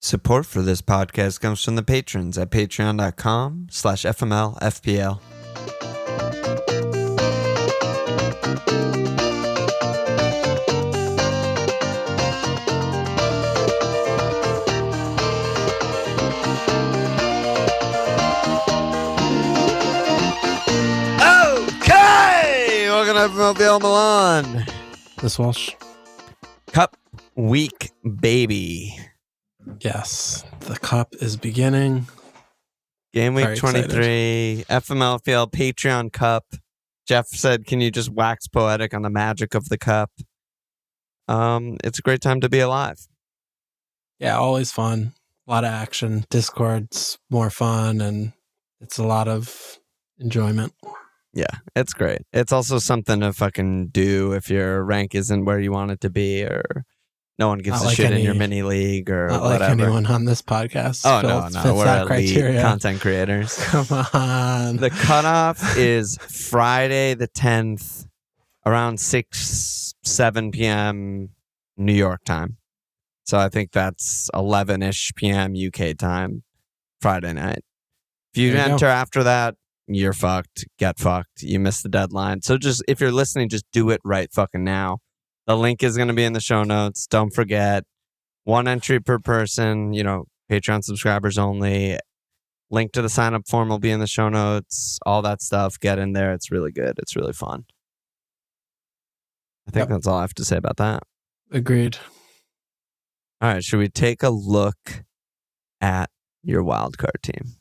Support for this podcast comes from the patrons at patreon.com/FMLFPL. Okay! Welcome to FMLFPL Milan. This Walsh. Cup week, baby. Yes, the cup is beginning. Game week Very 23, FMLFPL Patreon Cup. Jeff said, can you just wax poetic on the magic of the cup? It's a great time to be alive. Yeah, always fun. A lot of action. Discord's more fun, and it's a lot of enjoyment. Yeah, it's great. It's also something to fucking do if your rank isn't where you want it to be, or no one gives a shit in your mini league, or not whatever. Like anyone on this podcast. Oh, no, we're that elite criteria. Content creators. Come on. The cutoff is Friday the 10th, around 7 p.m. New York time. So I think that's 11-ish p.m. UK time, Friday night. If you enter after that, you're fucked. Get fucked. You missed the deadline. So just, if you're listening, just do it right fucking now. The link is going to be in the show notes. Don't forget, 1 entry per person, Patreon subscribers only. Link to the sign up form will be in the show notes. All that stuff. Get in there. It's really good. It's really fun. I think that's all I have to say about that. Agreed. All right. Should we take a look at your wildcard team?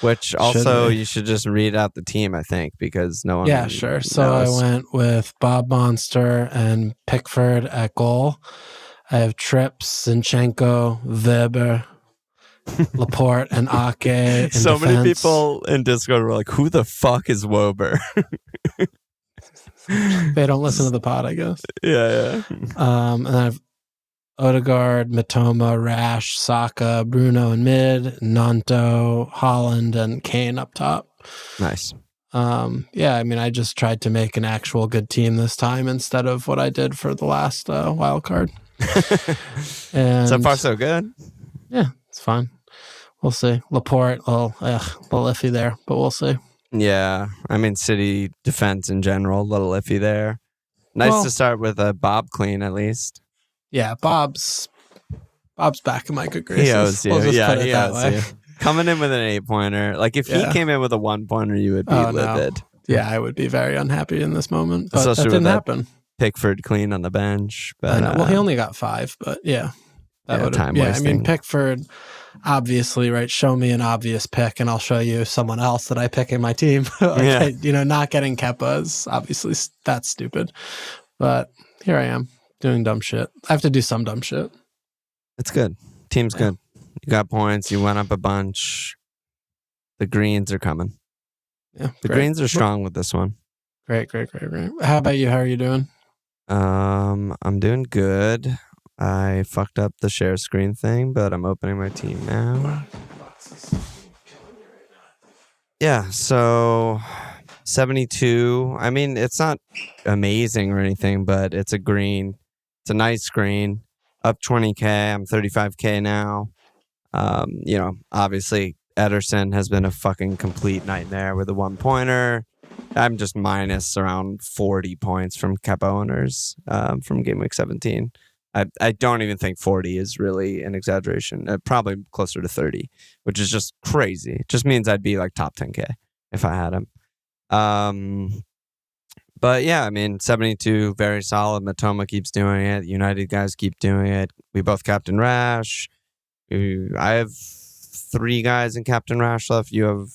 Which also, you should just read out the team, I think, because no one Yeah, sure. So knows. I went with Bob Monster and Pickford at goal. I have Trips, Zinchenko, Weber, Laporte, and Ake in So defense. many people in Discord were like, who the fuck is Wober? They don't listen to the pod, I guess. Yeah. And I have Odegaard, Matoma, Rash, Saka, Bruno in mid, Nanto, Holland, and Kane up top. Nice. I just tried to make an actual good team this time instead of what I did for the last wild card. And so far, so good. Yeah, it's fine. We'll see. Laporte, a little iffy there, but we'll see. Yeah, City defense in general, a little iffy there. Nice to start with a Bob clean, at least. Yeah, Bob's back in my good graces. He owes you. We'll just put it that way. You. Coming in with an 8-pointer. Like, if he came in with a 1-pointer, you would be livid. No. Yeah, I would be very unhappy in this moment. But especially that didn't happen. Pickford clean on the bench. But, well, he only got 5, but yeah. Time wasting. Pickford, obviously, right? Show me an obvious pick, and I'll show you someone else that I pick in my team. Not getting Kepa is obviously that's stupid. But here I am doing dumb shit. I have to do some dumb shit. It's good. Team's good. You got points. You went up a bunch. The greens are coming. Yeah, the greens are strong with this one. Great. How about you? How are you doing? I'm doing good. I fucked up the share screen thing, but I'm opening my team now. Yeah, so 72. It's not amazing or anything, but it's a green. It's a nice screen. Up 20K. I'm 35K now. Obviously Ederson has been a fucking complete nightmare with a 1-pointer. I'm just minus around 40 points from Kepa owners from game week 17. I don't even think 40 is really an exaggeration. Probably closer to 30, which is just crazy. It just means I'd be like top 10K if I had him. But yeah, 72, very solid. Matoma keeps doing it. United guys keep doing it. We both Captain Rash. I have 3 guys in Captain Rash left. You have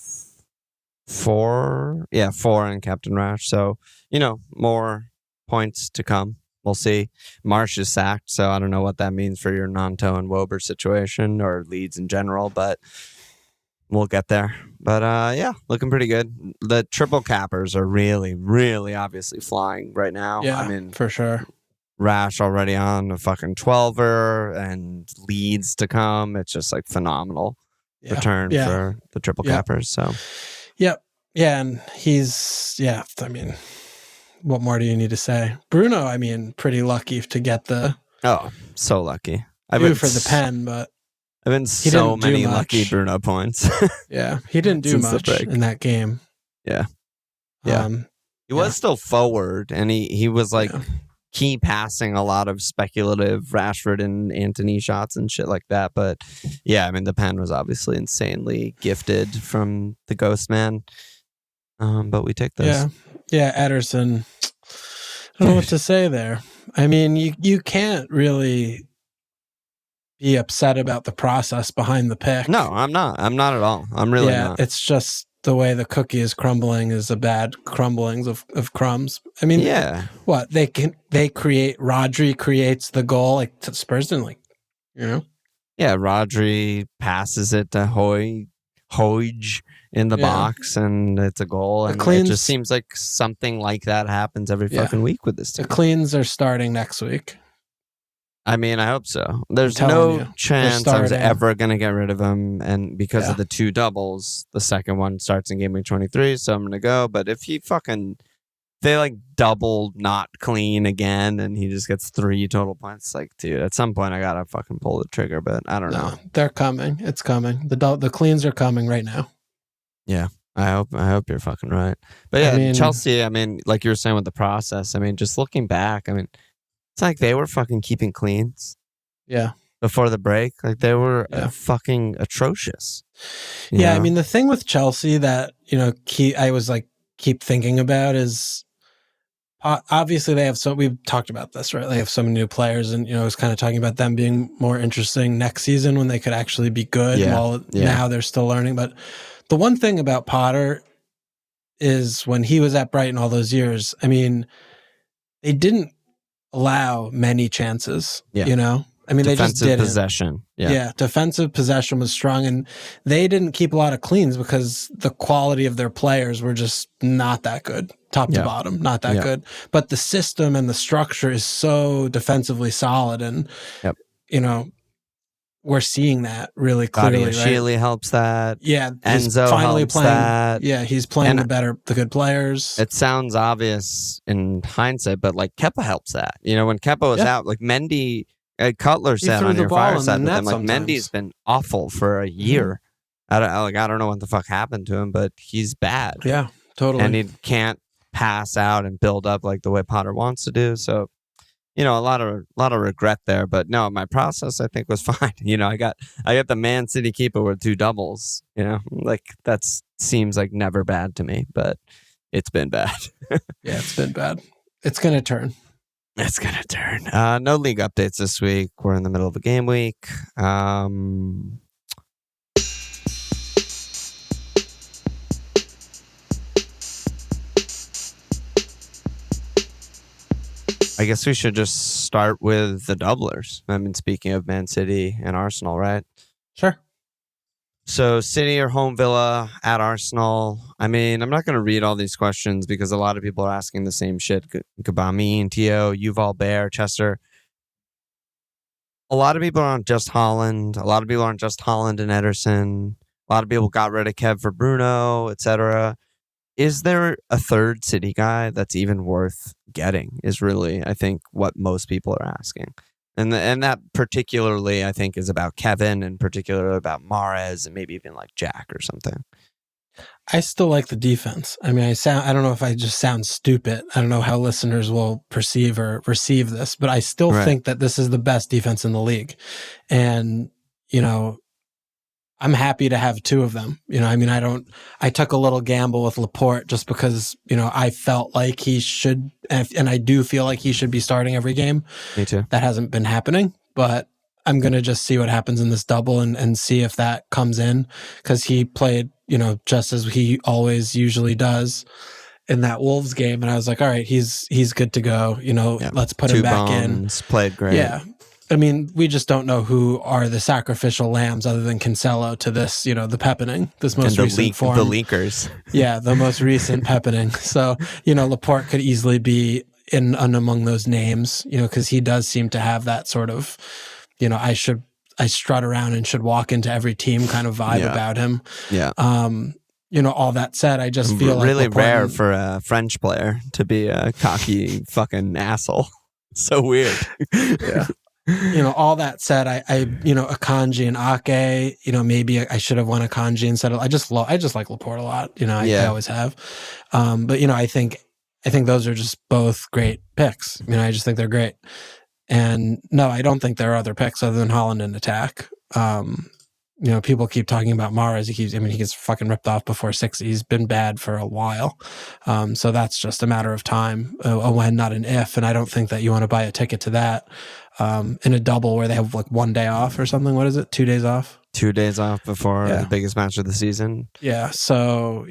4? Yeah, 4 in Captain Rash. So, more points to come. We'll see. Marsh is sacked, so I don't know what that means for your Nanto and Wober situation or Leeds in general, but we'll get there. But yeah, looking pretty good. The triple cappers are really, really obviously flying right now. Yeah, for sure. Rash already on a fucking 12er and Leeds to come. It's just like phenomenal return for the triple cappers. So, yep. Yeah, and he's, what more do you need to say? Bruno, pretty lucky to get the... Oh, so lucky. due for the pen, but I've been so many lucky Bruno points. Yeah, he didn't do much in that game. Yeah. He was still forward, and he was like key passing a lot of speculative Rashford and Antony shots and shit like that. But yeah, I mean, the pen was obviously insanely gifted from the Ghost Man. But we take those. Yeah, Ederson. I don't know what to say there. I mean, you can't really be upset about the process behind the pick. No, I'm not. I'm not at all. I'm really not. It's just the way the cookie is crumbling is a bad crumblings of crumbs. I mean, what they create. Rodri creates the goal. Like Spurs didn't Yeah, Rodri passes it to Hoj in the box, and it's a goal. And it just seems like something like that happens every fucking week with this team. The cleans are starting next week. I mean, I hope so. There's no chance I was ever going to get rid of him. And because of the 2 doubles, the second one starts in game week 23. So I'm going to go. But if they like double not clean again and he just gets 3 total points, like, dude, at some point I got to fucking pull the trigger. But I don't know. They're coming. It's coming. The cleans are coming right now. Yeah. I hope you're fucking right. But yeah, Chelsea, I mean, like you were saying with the process, I mean, just looking back, I mean, it's like they were fucking keeping cleans. Yeah. Before the break. Like they were fucking atrocious. Yeah. I mean, the thing with Chelsea that, I was like, keep thinking about is obviously they have we've talked about this, right? They have so many new players and, I was kind of talking about them being more interesting next season when they could actually be good. Now they're still learning. But the one thing about Potter is when he was at Brighton all those years, I mean, they didn't allow many chances, I mean, they just didn't. Possession. Defensive possession was strong, and they didn't keep a lot of cleans because the quality of their players were just not that good, top to bottom, not that good. But the system and the structure is so defensively solid, and we're seeing that really clearly. Right? Sheely helps that. Yeah, Enzo finally helps playing that. Yeah, he's playing the good players. It sounds obvious in hindsight, but like Kepa helps that. When Kepa was out, like Mendy, Cutler sat on your fireside with him. Like Mendy's been awful for a year. I don't know what the fuck happened to him, but he's bad. Yeah, totally. And he can't pass out and build up like the way Potter wants to do. So. A lot of regret there, but no, my process I think was fine. I got the Man City keeper with 2 doubles. Like that seems like never bad to me, but it's been bad. Yeah, it's been bad. It's gonna turn. It's gonna turn. No league updates this week. We're in the middle of a game week. I guess we should just start with the doublers. I mean, speaking of Man City and Arsenal, right? Sure. So City or home Villa at Arsenal. I mean, I'm not going to read all these questions because a lot of people are asking the same shit. Kabami and Tio, Yuval Bear, Chester. A lot of people aren't just Holland. A lot of people aren't just Holland and Ederson. A lot of people got rid of Kev for Bruno, etc. Is there a third City guy that's even worth getting is really, I think, what most people are asking. And that particularly, I think, is about Kevin and particularly about Mahrez and maybe even like Jack or something. I still like the defense. I mean, I don't know if I just sound stupid. I don't know how listeners will perceive or receive this, but I still think that this is the best defense in the league. And, I'm happy to have 2 of them. I mean, I took a little gamble with Laporte just because, I felt like he should, and I do feel like he should be starting every game. Me too. That hasn't been happening, but I'm going to just see what happens in this double and see if that comes in because he played, just as he always usually does in that Wolves game. And I was like, all right, he's good to go. Let's put him back in. Played great. Yeah. I mean, we just don't know who are the sacrificial lambs other than Cancelo to this, the peppening, this most recent form. The leakers. Yeah, the most recent peppening. So, Laporte could easily be in among those names, because he does seem to have that sort of, I strut around and should walk into every team kind of vibe about him. Yeah. All that said, I just feel really like rare for a French player to be a cocky fucking asshole. So weird. Yeah. All that said, I Akanji and Ake, maybe I should have won Akanji instead of, I just like Laporte a lot. I always have. But I think those are just both great picks. I just think they're great. And no, I don't think there are other picks other than Holland in attack. People keep talking about Mahrez. He gets fucking ripped off before 60. He's been bad for a while. So that's just a matter of time, a when, not an if. And I don't think that you want to buy a ticket to that in a double where they have like 1 day off or something. What is it? 2 days off? 2 days off before the biggest match of the season. Yeah. So,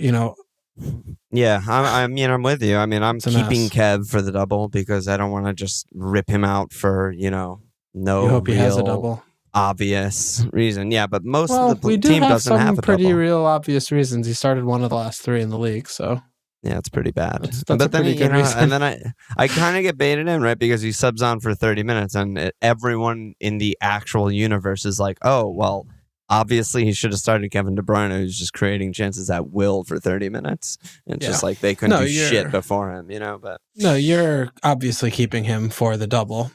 Yeah, I'm with you. I'm keeping mess. Kev for the double because I don't want to just rip him out for, no You hope he has a double. Obvious reason. Yeah, but most of the team doesn't have a double. Pretty real obvious reasons. He started one of the last 3 in the league, so yeah, it's pretty bad. That's but a pretty good reason. And then I kind of get baited in, right? Because he subs on for 30 minutes and everyone in the actual universe is like, oh, well, obviously he should have started Kevin De Bruyne, who's just creating chances at will for 30 minutes. It's just like they couldn't do shit before him, But no, you're obviously keeping him for the double.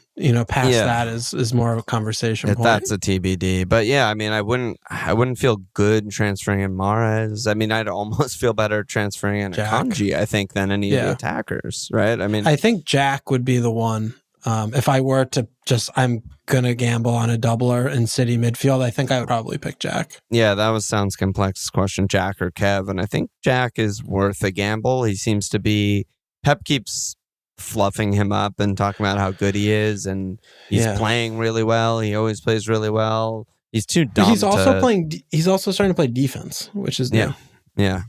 Past that is more of a conversation point. That's a TBD. But yeah, I wouldn't feel good transferring in Mahrez. I'd almost feel better transferring in Akanji, I think, than any of the attackers, right? I think Jack would be the one. If I were to I'm going to gamble on a doubler in City midfield, I think I would probably pick Jack. Yeah, that sounds complex question, Jack or Kev. And I think Jack is worth a gamble. He seems to be, Pep keeps fluffing him up and talking about how good he is. And he's playing really well. He always plays really well. He's too dumb. He's also starting to play defense, which is new. Yeah.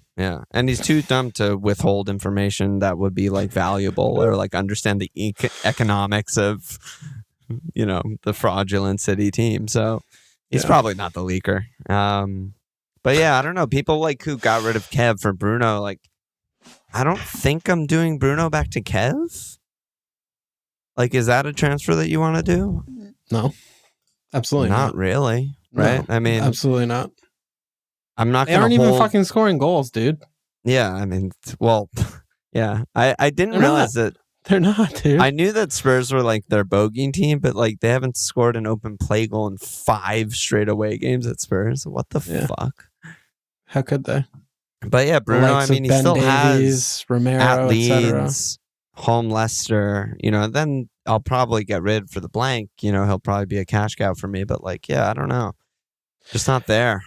And he's too dumb to withhold information that would be like valuable or like understand the economics of, the fraudulent City team. So he's probably not the leaker. But yeah, I don't know. People like who got rid of Kev for Bruno, like, I don't think I'm doing Bruno back to Kev. Like, is that a transfer that you want to do? No, absolutely not. Really, right? No, absolutely not. I'm not. They aren't even fucking scoring goals, dude. Yeah, well, yeah. I didn't realize that they're not, dude. I knew that Spurs were like their bogeying team, but like they haven't scored an open play goal in 5 straight away games at Spurs. What the fuck? How could they? But yeah, Bruno. He Ben still Davies, has Romero, at Leeds, home Leicester. Then I'll probably get rid for the blank. He'll probably be a cash cow for me. But like, yeah, I don't know, just not there.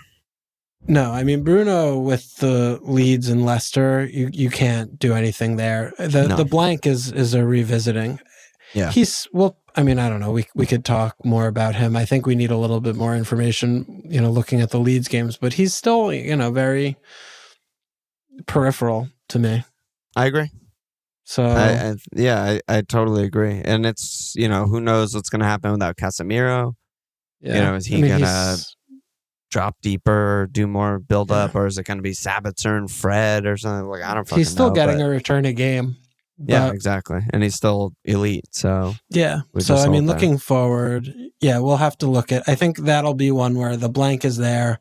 No, Bruno with the Leeds and Leicester, you can't do anything there. The blank is a revisiting. Yeah. I don't know. We could talk more about him. I think we need a little bit more information, looking at the Leeds games, but he's still, very peripheral to me. I agree. So I totally agree. And it's, who knows what's going to happen without Casemiro? Yeah. Is he going to drop deeper, do more build up, or is it going to be Sabitzer and Fred or something? Like, I don't fucking know. He's still getting a return a game. Yeah, exactly. And he's still elite. So yeah. So looking forward, we'll have to look at. I think that'll be one where the blank is there,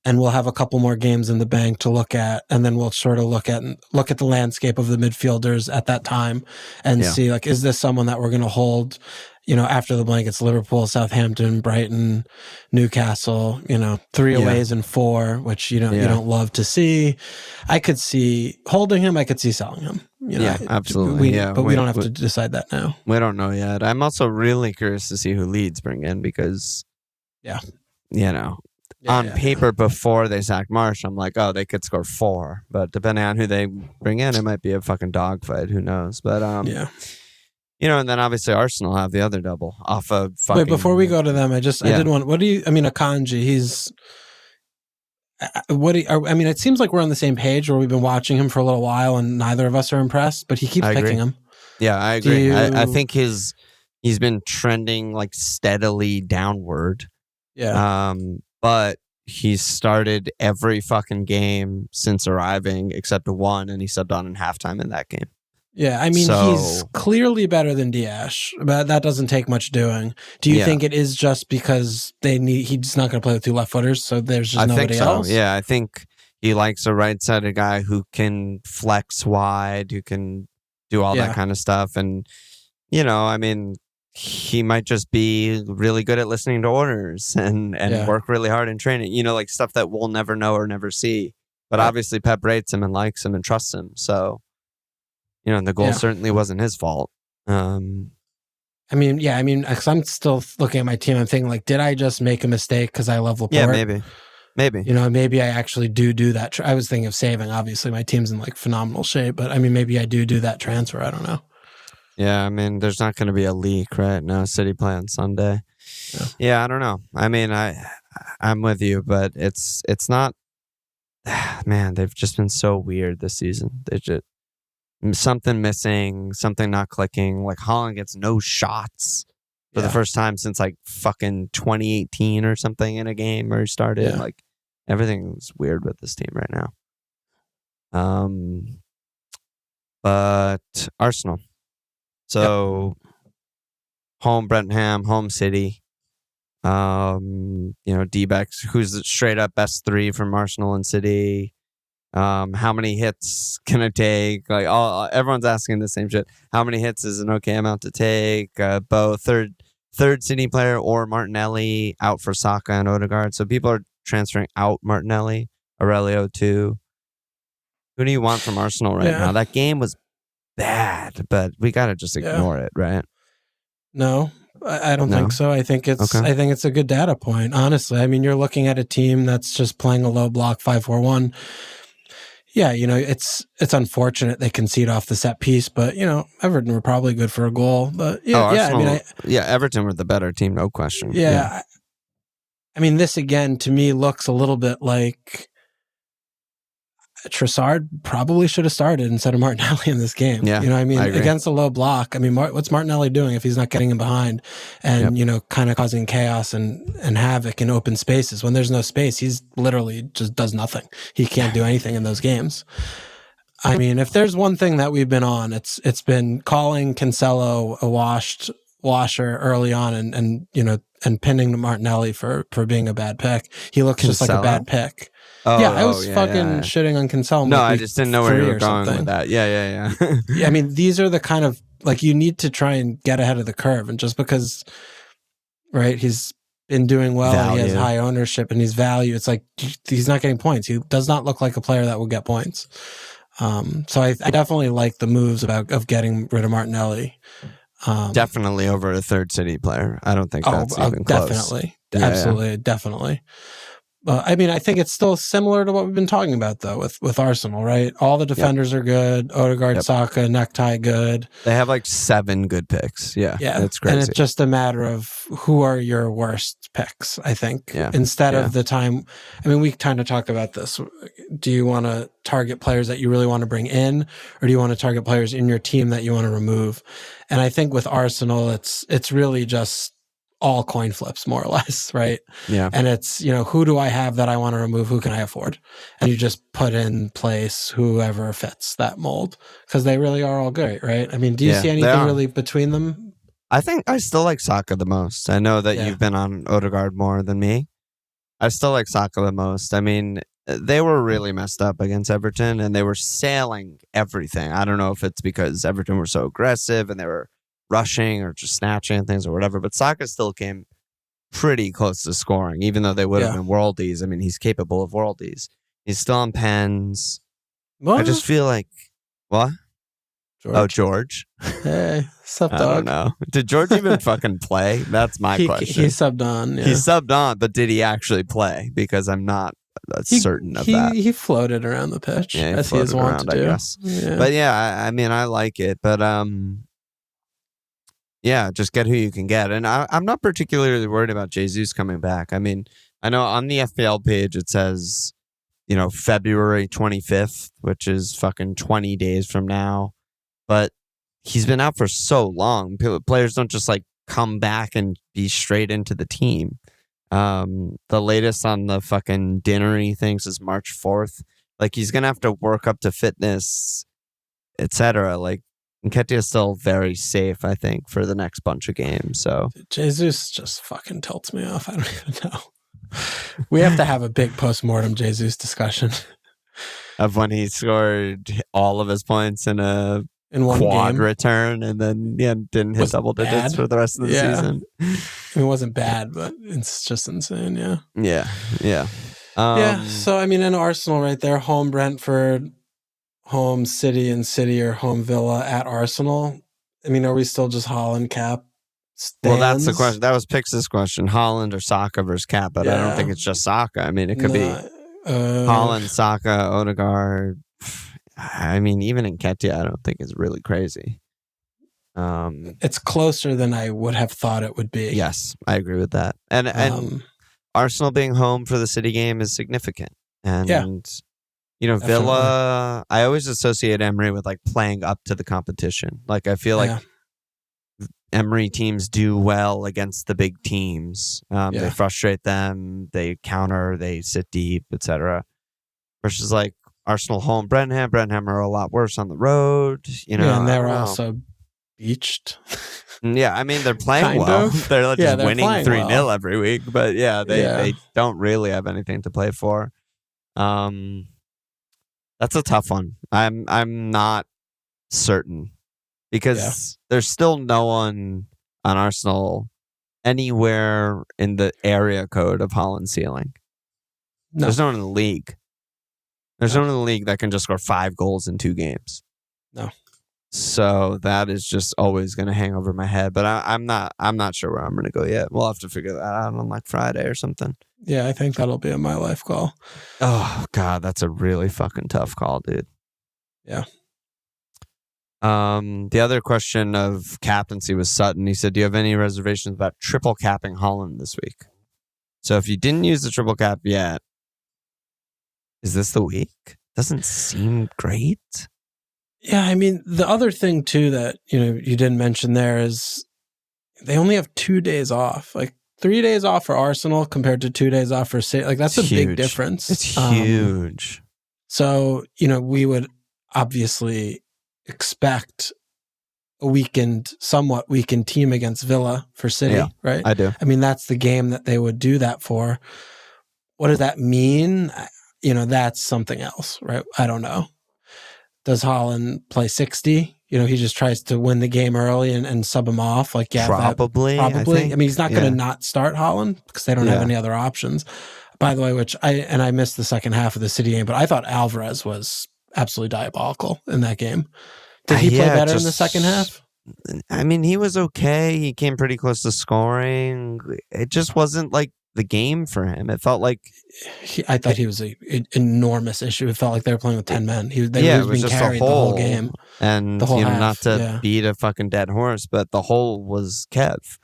and we'll have a couple more games in the bank to look at, and then we'll sort of look at the landscape of the midfielders at that time and see, like, is this someone that we're going to hold? After the blank, it's Liverpool, Southampton, Brighton, Newcastle, 3 aways and 4, which you don't love to see. I could see holding him, I could see selling him. Absolutely. But we don't have to decide that now. We don't know yet. I'm also really curious to see who Leeds bring in because, on paper before they sacked Marsh, I'm like, oh, they could score 4. But depending on who they bring in, it might be a fucking dogfight. Who knows? But and then obviously Arsenal have the other double off of fucking... Wait, before we go to them, I did want... What do you... Akanji, he's... it seems like we're on the same page where we've been watching him for a little while and neither of us are impressed, but he keeps picking him. Yeah, I agree. I think he's been trending like steadily downward. Yeah. But he's started every fucking game since arriving except 1, and he subbed on in halftime in that game. Yeah, he's clearly better than Diaz, but that doesn't take much doing. Do you think it is just because he's not going to play with 2 left footers, so there's just nobody else? Yeah, I think he likes a right-sided guy who can flex wide, who can do all that kind of stuff. And, he might just be really good at listening to orders and work really hard in training. Like stuff that we'll never know or never see. But obviously Pep rates him and likes him and trusts him. So, and the goal certainly wasn't his fault. Because I'm still looking at my team. I'm thinking, like, did I just make a mistake because I love Laporte? Yeah, maybe. Maybe I actually do that. I was thinking of saving. Obviously, my team's in like phenomenal shape, but maybe I do that transfer. I don't know. Yeah, there's not going to be a leak, right? No, City play on Sunday. Yeah, I don't know. I'm with you, but it's not. Man, they've just been so weird this season. They just something missing, something not clicking. Like Haaland gets no shots for the first time since like fucking 2018 or something in a game where he started. Yeah. Like everything's weird with this team right now. But Arsenal. So home Brentford, home City. D-backs, who's the straight up best three from Arsenal and City. How many hits can it take? Like everyone's asking the same shit. How many hits is an okay amount to take? Both third City player or Martinelli out for Saka and Odegaard. So people are transferring out Martinelli, Aurelio too. Who do you want from Arsenal right now? That game was bad, but we gotta just ignore it, right? No, I don't think so. I think it's a good data point. Honestly, you're looking at a team that's just playing a low block 5-4-1. Yeah, it's unfortunate they concede off the set piece, but Everton were probably good for a goal. But Arsenal, Everton were the better team, no question. Yeah. This again to me looks a little bit like Trossard probably should have started instead of Martinelli in this game. Yeah, against a low block. What's Martinelli doing if he's not getting him behind and kind of causing chaos and havoc in open spaces? When there's no space, he's literally just does nothing. He can't do anything in those games. If there's one thing that we've been on, it's been calling Cancelo a washer early on and pinning Martinelli for being a bad pick. He looks just like a bad pick. I was shitting on Cancelo. No, I just didn't know where you were going with that. Yeah. These are the kind of, like, you need to try and get ahead of the curve. And just because, right, he's been doing well, and he has high ownership and he's value, it's like he's not getting points. He does not look like a player that will get points. So I definitely like the moves of getting rid of Martinelli. Definitely over a third City player. I don't think that's even close. Definitely. Absolutely. Definitely. I think it's still similar to what we've been talking about, though, with Arsenal, right? All the defenders are good. Odegaard, Saka, necktie, good. They have like 7 good picks. Yeah. That's crazy. And it's just a matter of who are your worst picks, I think. Yeah. Instead of the time, we kind of talked about this. Do you want to target players that you really want to bring in, or do you want to target players in your team that you want to remove? And I think with Arsenal, it's really just all coin flips, more or less, right? Yeah. And it's, who do I have that I want to remove? Who can I afford? And you just put in place whoever fits that mold, because they really are all great, right? Do you see anything really between them? I think I still like Saka the most. I know that you've been on Odegaard more than me. I still like Saka the most. They were really messed up against Everton, and they were sailing everything. I don't know if it's because Everton were so aggressive and they were rushing or just snatching things or whatever, but Saka still came pretty close to scoring, even though they would have been worldies. He's capable of worldies. He's still on pens. What? I just feel like, what? George. Oh, George. Hey, sup, dog? I don't know. Did George even fucking play? That's my question. He subbed on. Yeah. He subbed on, but did he actually play? Because I'm not certain of that. He floated around the pitch, as he is wont to do. I guess. Yeah. But I like it. But just get who you can get. And I'm not particularly worried about Jesus coming back. I know on the FPL page it says, February 25th, which is fucking 20 days from now. But he's been out for so long. Players don't just like come back and be straight into the team. The latest on the fucking dinnery things is March 4th. Like, he's going to have to work up to fitness, etc. Like, Nketiah is still very safe, I think, for the next bunch of games. So Jesus just fucking tilts me off. I don't even know. We have to have a big post-mortem Jesus discussion of when he scored all of his points in a in one quad game. return and then didn't hit Was double digits bad. for the rest of the season. It wasn't bad, but it's just insane. Yeah. Yeah. So I mean, in Arsenal right there, home Brentford, home City, and City or home Villa at Arsenal. I mean, are we still just Haaland cap? Stands? Well, that's the question. That was Pix's question. Haaland or Saka versus Cap, but I don't think it's just Saka. I mean, it could be Haaland, Saka, Odegaard. I mean, even Nketiah, I don't think is really crazy. It's closer than I would have thought it would be. Yes, I agree with that. And Arsenal being home for the City game is significant. And definitely. Villa, I always associate Emery with like playing up to the competition. Like I feel like Emery teams do well against the big teams. They frustrate them, they counter, they sit deep, etc. Versus like Arsenal home, Brenham are a lot worse on the road. And they're also beached. Yeah, I mean they're playing well. They're just winning 3-0 every week, but they don't really have anything to play for. That's a tough one. I'm not certain. Because there's still no one on Arsenal anywhere in the area code of Haaland's ceiling. No. There's no one in the league. There's no one in the league that can just score 5 goals in 2 games. No. So that is just always going to hang over my head. But I'm not sure where I'm going to go yet. We'll have to figure that out on like Friday or something. Yeah, I think that'll be a my life call. Oh God, that's a really fucking tough call, dude. Yeah. The other question of captaincy was Sutton. He said, do you have any reservations about triple capping Haaland this week? So if you didn't use the triple cap yet, is this the week? Doesn't seem great. Yeah, I mean, the other thing too that, you didn't mention there is they only have 2 days off. Like 3 days off for Arsenal compared to 2 days off for City. Like that's a big difference. It's huge. So, we would obviously expect a somewhat weakened team against Villa for City, right? I do. I mean, that's the game that they would do that for. What does that mean? That's something else, right? I don't know. Does Haaland play 60? He just tries to win the game early and sub him off. Like, probably. I mean, he's not going to not start Haaland because they don't have any other options. By the way, I missed the second half of the City game, but I thought Alvarez was absolutely diabolical in that game. Did he play better in the second half? I mean, he was okay. He came pretty close to scoring. It just wasn't like the game for him. It felt like I thought he was an enormous issue. It felt like they were playing with 10 men. He was being just carried the whole game. And the whole half, not to beat a fucking dead horse, but the whole was Kev.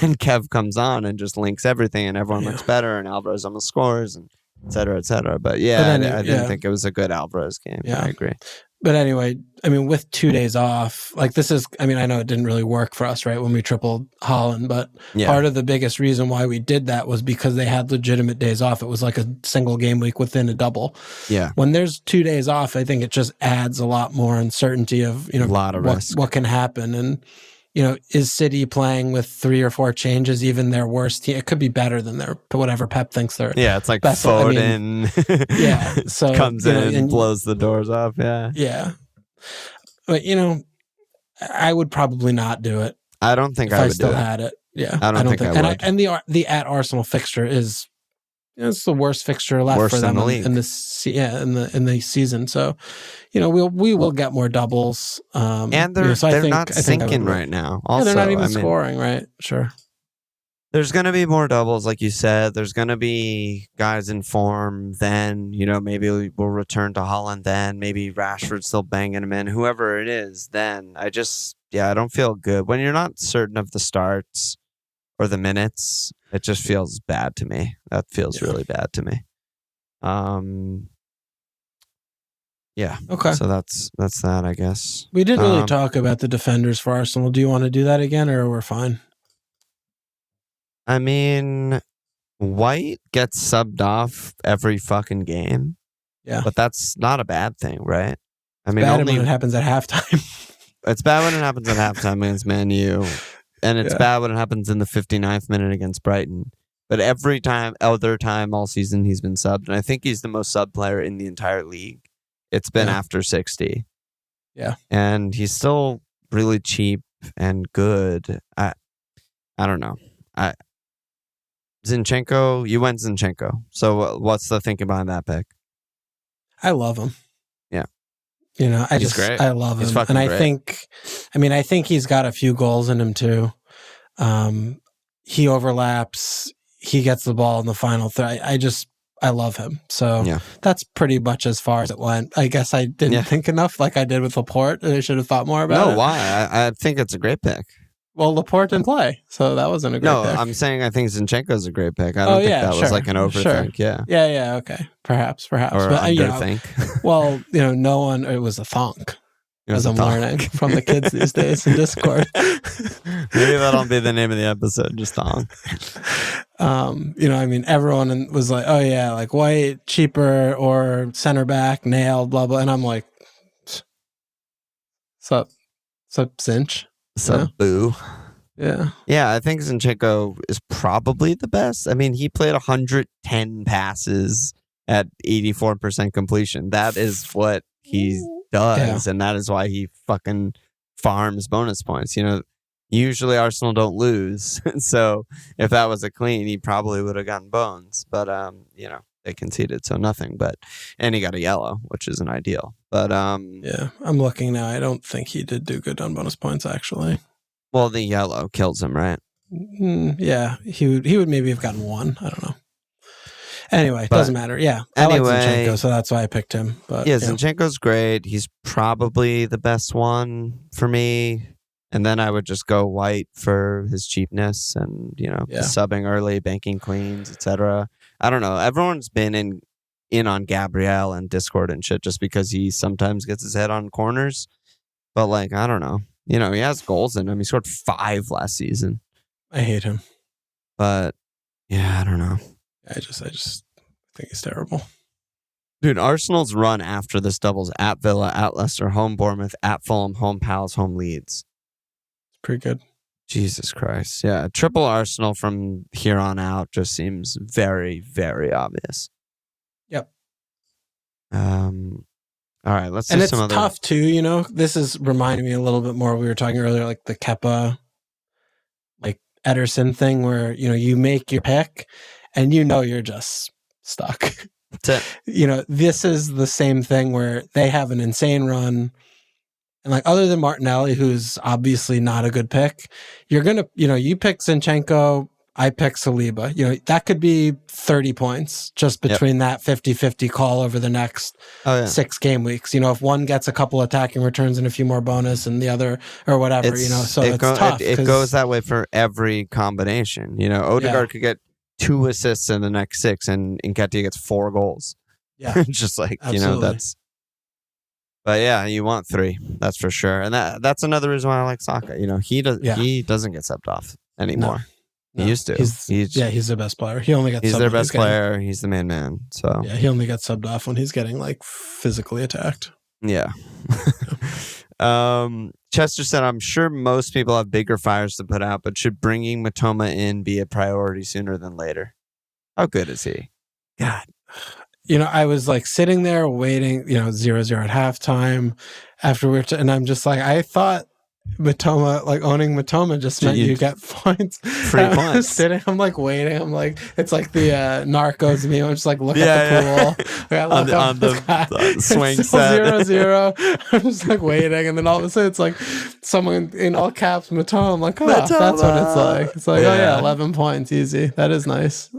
And Kev comes on and just links everything, and everyone looks better, and Alvarez almost scores, and et cetera, et cetera. But I didn't think it was a good Alvarez game. Yeah. I agree. But anyway, I mean, with 2 days off, like this is, I mean, I know it didn't really work for us, right, when we tripled Haaland, but part of the biggest reason why we did that was because they had legitimate days off. It was like a single game week within a double. Yeah. When there's 2 days off, I think it just adds a lot more uncertainty of, a lot of risk. What can happen. And, is City playing with 3 or 4 changes, even their worst team? It could be better than whatever Pep thinks they're. Yeah, it's like Foden. So comes in and blows the doors off. Yeah. Yeah. But, I would probably not do it. I don't think if I would still do it. had it. Yeah. I don't think I would. And the at Arsenal fixture is it's the worst fixture left for them in the league. In the season. So, we will get more doubles. And they're not sinking right now. Also, they're not even scoring, right? Sure. There's going to be more doubles, like you said. There's going to be guys in form. Then, maybe we'll return to Haaland. Then maybe Rashford's still banging him in. Whoever it is, then I don't feel good when you're not certain of the starts or the minutes. It just feels bad to me. That feels really bad to me. Yeah. Okay. So that's that, I guess. We didn't really talk about the defenders for Arsenal. Do you want to do that again, or we're fine? I mean, White gets subbed off every fucking game. Yeah. But that's not a bad thing, right? I mean, bad when it happens at halftime. It's bad when it happens at halftime against Man U. And it's bad when it happens in the 59th minute against Brighton. But every other time all season, he's been subbed. And I think he's the most sub player in the entire league. It's been after 60. Yeah. And he's still really cheap and good. I don't know. Zinchenko, you went Zinchenko. So what's the thinking behind that pick? I love him. Yeah. He's great. I love He's him. fucking And great. I think he's got a few goals in him too. He overlaps. He gets the ball in the final third. I love him. So that's pretty much as far as it went. I guess I didn't think enough like I did with Laporte. I should have thought more about it. No, why? I think it's a great pick. Well, Laporte didn't play, so that wasn't a great pick. No, I'm saying I think Zinchenko's a great pick. I don't think that was like an overthink. Sure. Yeah, okay. Perhaps. Or but, underthink. Well, no one, it was a thonk. As I'm learning from the kids these days in Discord. Maybe that'll be the name of the episode, just thonk. Everyone was like, oh yeah, like White, cheaper, or center back, nailed, blah, blah. And I'm like, sup, Zinch? Boo. Yeah. Yeah, I think Zinchenko is probably the best. I mean, he played 110 passes at 84% completion. That is what he does, and that is why he fucking farms bonus points. Usually Arsenal don't lose. So if that was a clean, he probably would have gotten bones. But, they conceded, so nothing. And he got a yellow, which isn't ideal. But yeah, I'm looking now. I don't think he did do good on bonus points, actually. Well, the yellow kills him, right? Yeah, he would maybe have gotten one. I don't know. Anyway, doesn't matter. Yeah, I like Zinchenko, so that's why I picked him. But Zinchenko's great. He's probably the best one for me. And then I would just go White for his cheapness and subbing early, banking queens, etc. I don't know. Everyone's been in on Gabriel and Discord and shit just because he sometimes gets his head on corners. But I don't know. He has goals in him. He scored 5 last season. I hate him. But yeah, I don't know. I just think he's terrible. Dude, Arsenal's run after this doubles at Villa, at Leicester, home Bournemouth, at Fulham, home Palace, home Leeds. Pretty good. Jesus Christ. Yeah. Triple Arsenal from here on out just seems very, very obvious. Yep. All right, let's do some other... And it's tough too, This is reminding me a little bit more. We were talking earlier, like the Kepa, like Ederson thing where, you make your pick and you're just stuck. This is the same thing where they have an insane run. And other than Martinelli, who's obviously not a good pick, you're going to, you pick Zinchenko, I pick Saliba. That could be 30 points just between that 50-50 call over the next 6 game weeks. If one gets a couple attacking returns and a few more bonus and the other or whatever, so it's tough. It goes that way for every combination. Odegaard could get 2 assists in the next 6 and Nketiah gets 4 goals. Yeah. Just absolutely. that's... But yeah, you want 3, that's for sure. And that's another reason why I like Saka. He doesn't get subbed off anymore. No, he used to. He's their best player. He only gets He's their best player. He's the main man. So yeah, he only gets subbed off when he's getting physically attacked. Yeah. Chester said, I'm sure most people have bigger fires to put out, but should bringing Matoma in be a priority sooner than later? How good is he? God. I was sitting there waiting, 0-0 at halftime afterwards. And I'm just I thought Matoma, owning Matoma just meant you get points. Free points. Sitting, I'm waiting. I'm it's like the Narcos meme. I'm just look at the pool. On the swing set. 0-0. I'm just waiting. And then all of a sudden it's someone in all caps, Matoma. I'm Matoma. That's what it's It's 11 points. Easy. That is nice.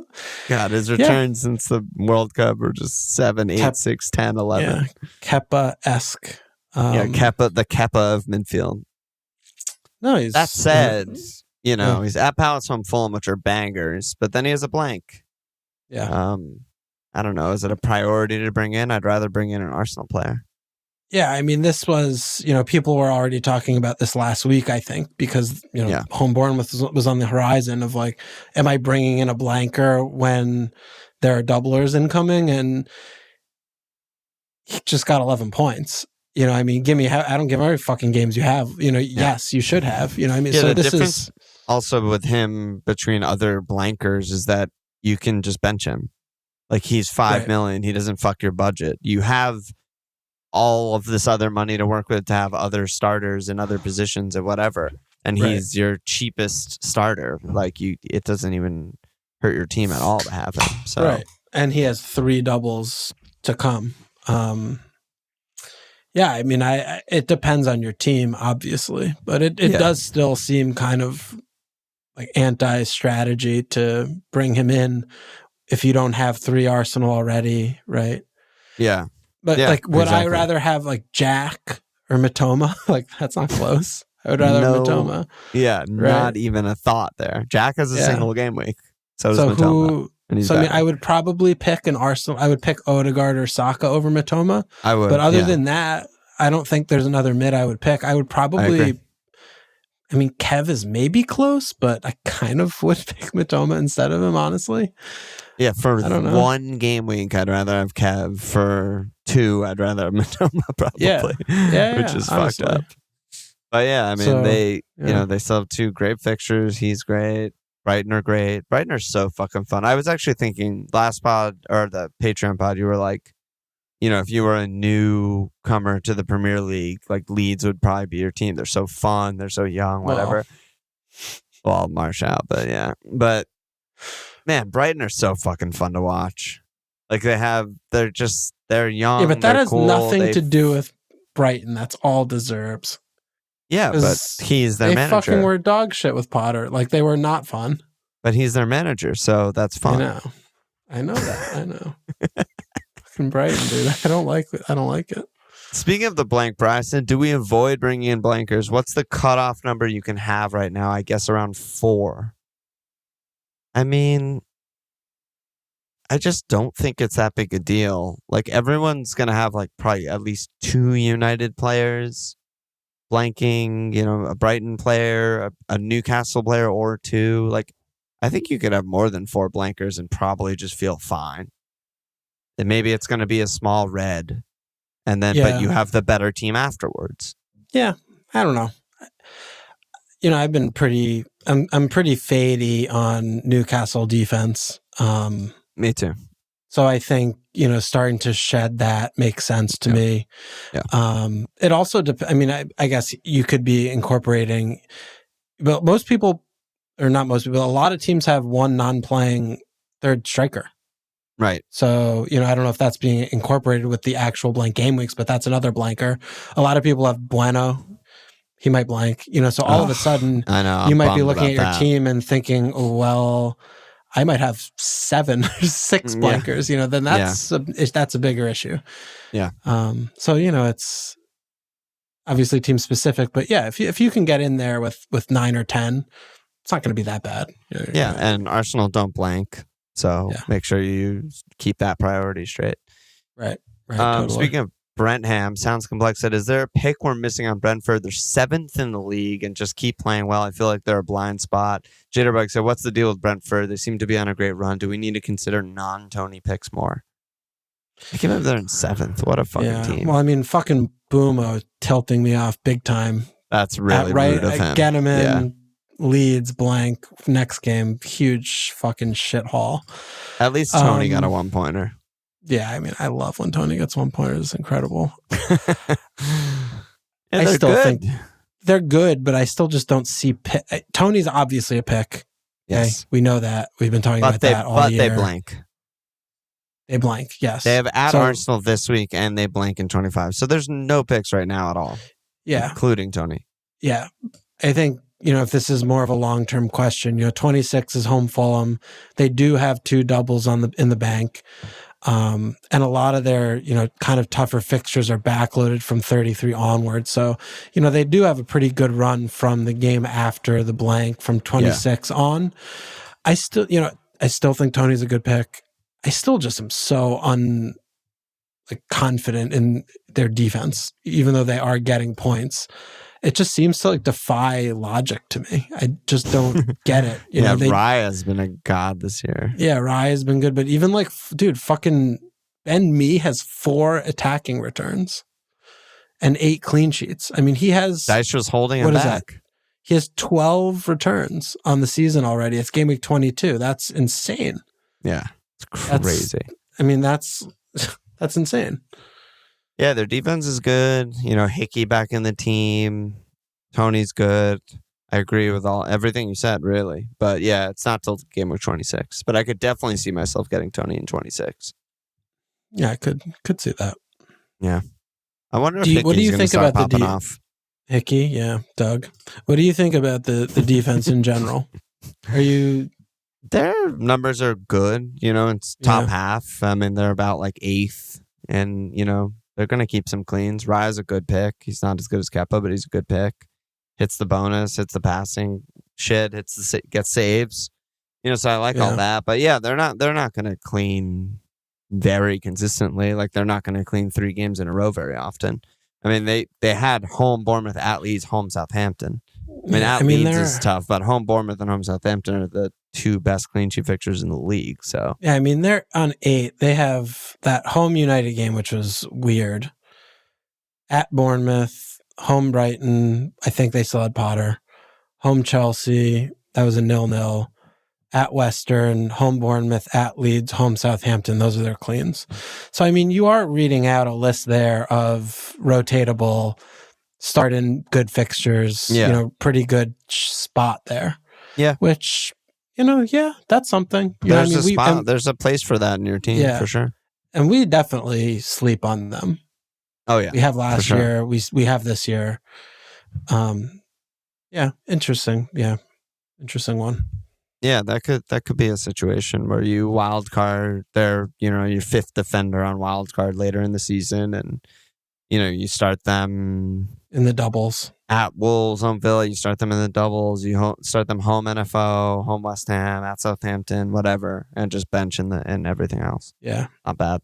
God, his returns since the World Cup are just 7, 8, 6, 10, 11. Yeah. Kepa-esque. Kepa, the Kepa of midfield. No, he's... That said, he's at Palace, home Fulham, which are bangers, but then he has a blank. Yeah. I don't know. Is it a priority to bring in? I'd rather bring in an Arsenal player. Yeah, I mean, this was, people were already talking about this last week, I think, because, home Bournemouth was on the horizon of am I bringing in a blanker when there are doublers incoming? And he just got 11 points. Give me, I don't give how many fucking games you have. Yes, you should have. Yeah, so the difference also with him between other blankers is that you can just bench him. He's 5 million. He doesn't fuck your budget. You have all of this other money to work with to have other starters in other positions or whatever. And he's your cheapest starter. Like it doesn't even hurt your team at all to have him. So right. And he has 3 doubles to come. Yeah, I mean, it depends on your team, obviously, but it does still seem kind of like anti-strategy to bring him in if you don't have 3 Arsenal already, right? Yeah. But like, would I rather have like Jack or Matoma? Like, that's not close. I would rather have Matoma. Yeah, right? Not even a thought there. Jack has a single game week. So does Matoma. I mean, I would probably pick an Arsenal. I would pick Odegaard or Saka over Matoma. I would. But other than that, I don't think there's another mid I would pick. I would probably... I mean, Kev is maybe close, but I kind of would pick Matoma instead of him, honestly. Yeah, for 1 game week, I'd rather have Kev. For 2, I'd rather have Matoma, probably. Yeah, which is honestly fucked up. But yeah, I mean, they still have 2 great fixtures. He's great. Brighton are great. Brighton are so fucking fun. I was actually thinking last pod, or the Patreon pod, you were like, if you were a newcomer to the Premier League, like Leeds would probably be your team. They're so fun. They're so young, whatever. Well, Martial, but yeah. But man, Brighton are so fucking fun to watch. Like they're young. Yeah, but that has nothing to do with Brighton. That's all Deserves. Yeah, but he's their manager. They fucking were dog shit with Potter. Like they were not fun. But he's their manager, so that's fun. I know that. I know. Brighton, dude. I don't like it. Speaking of the blank, Bryson, do we avoid bringing in blankers? What's the cutoff number you can have right now? I guess around 4. I mean, I just don't think it's that big a deal. Like everyone's gonna have like probably at least 2 United players blanking. A Brighton player, a Newcastle player, or 2. Like I think you could have more than 4 blankers and probably just feel fine. Then maybe it's going to be a small red, and then but you have the better team afterwards. Yeah, I don't know. I've been I'm pretty fadey on Newcastle defense. Me too. So I think starting to shed that makes sense to me. Yeah. It also I mean, I guess you could be incorporating, but most people, or not most people, a lot of teams have 1 non-playing third striker. Right. So, I don't know if that's being incorporated with the actual blank game weeks, but that's another blanker. A lot of people have Bueno. He might blank, so all of a sudden I know, you might be looking at your team and thinking, well, I might have 7 or 6 blankers, then that's a bigger issue. Yeah. So, it's obviously team specific, but yeah, if you can get in there with 9 or 10, it's not going to be that bad. And Arsenal don't blank. So make sure you keep that priority straight. Right. Totally. Speaking of Brentham, Sounds Complex said, is there a pick we're missing on Brentford? They're 7th in the league and just keep playing well. I feel like they're a blind spot. Jitterbug said, what's the deal with Brentford? They seem to be on a great run. Do we need to consider non-Tony picks more? I can't believe they're in 7th. What a fucking team. Well, I mean, fucking Boomo tilting me off big time. That's really rude of him. Get him in. Leeds blank next game, huge fucking shit haul. At least Tony got a 1-pointer. Yeah, I mean, I love when Tony gets 1-pointers. It's incredible. I still think they're good, but I still just don't see Tony's obviously a pick. Yes, okay? We know that. We've been talking about that all year. But they blank. They blank. Yes, they have at Arsenal this week, and they blank in 25. So there's no picks right now at all. Yeah, including Tony. Yeah, I think. If this is more of a long-term question, 26 is home Fulham. They do have 2 doubles in the bank. And a lot of their, kind of tougher fixtures are backloaded from 33 onward. So, they do have a pretty good run from the game after the blank from 26 on. I still think Tony's a good pick. I still just am so confident in their defense, even though they are getting points. It just seems to defy logic to me. I just don't get it. Raya has been a god this year. Yeah, Raya has been good, but even fucking Ben Mee has 4 attacking returns and 8 clean sheets. I mean, he has... Dyche's holding him back. He has 12 returns on the season already. It's game week 22. That's insane. Yeah, it's crazy. That's insane. Yeah, their defense is good. Hickey back in the team. Tony's good. I agree with everything you said, really. But yeah, it's not till game week 26. But I could definitely see myself getting Tony in 26. Yeah, I could see that. Yeah. I wonder if Hickey's going to start popping off. Hickey, yeah, Doug. What do you think about the defense in general? Their numbers are good. It's top half. I mean, they're about like 8th. And, they're going to keep some cleans. Raya's a good pick. He's not as good as Kepa, but he's a good pick. Hits the bonus, hits the passing shit, gets saves. So I like all that. But yeah, they're not going to clean very consistently. Like they're not going to clean 3 games in a row very often. I mean, they had home Bournemouth, at Leeds, home Southampton. I mean, Leeds is tough, but home Bournemouth and home Southampton are the 2 best clean sheet fixtures in the league. So yeah, I mean, they're on 8. They have that home United game, which was weird. At Bournemouth, home Brighton. I think they still had Potter. Home Chelsea. That was a 0-0. At Western, home Bournemouth, at Leeds, home Southampton. Those are their cleans. So, I mean, you are reading out a list there of rotatable, starting good fixtures, pretty good spot there. Yeah. Which, that's something. There's a spot. There's a place for that in your team, for sure. And we definitely sleep on them. Oh, yeah. We have last year. We have this year. Interesting. Yeah. Interesting one. Yeah, that could be a situation where you wild card their, your 5th defender on wild card later in the season, and you start them in the doubles at Wolves, home Villa. You start them in the doubles. You start them home NFO, home West Ham, at Southampton, whatever, and just bench and everything else. Yeah, not bad.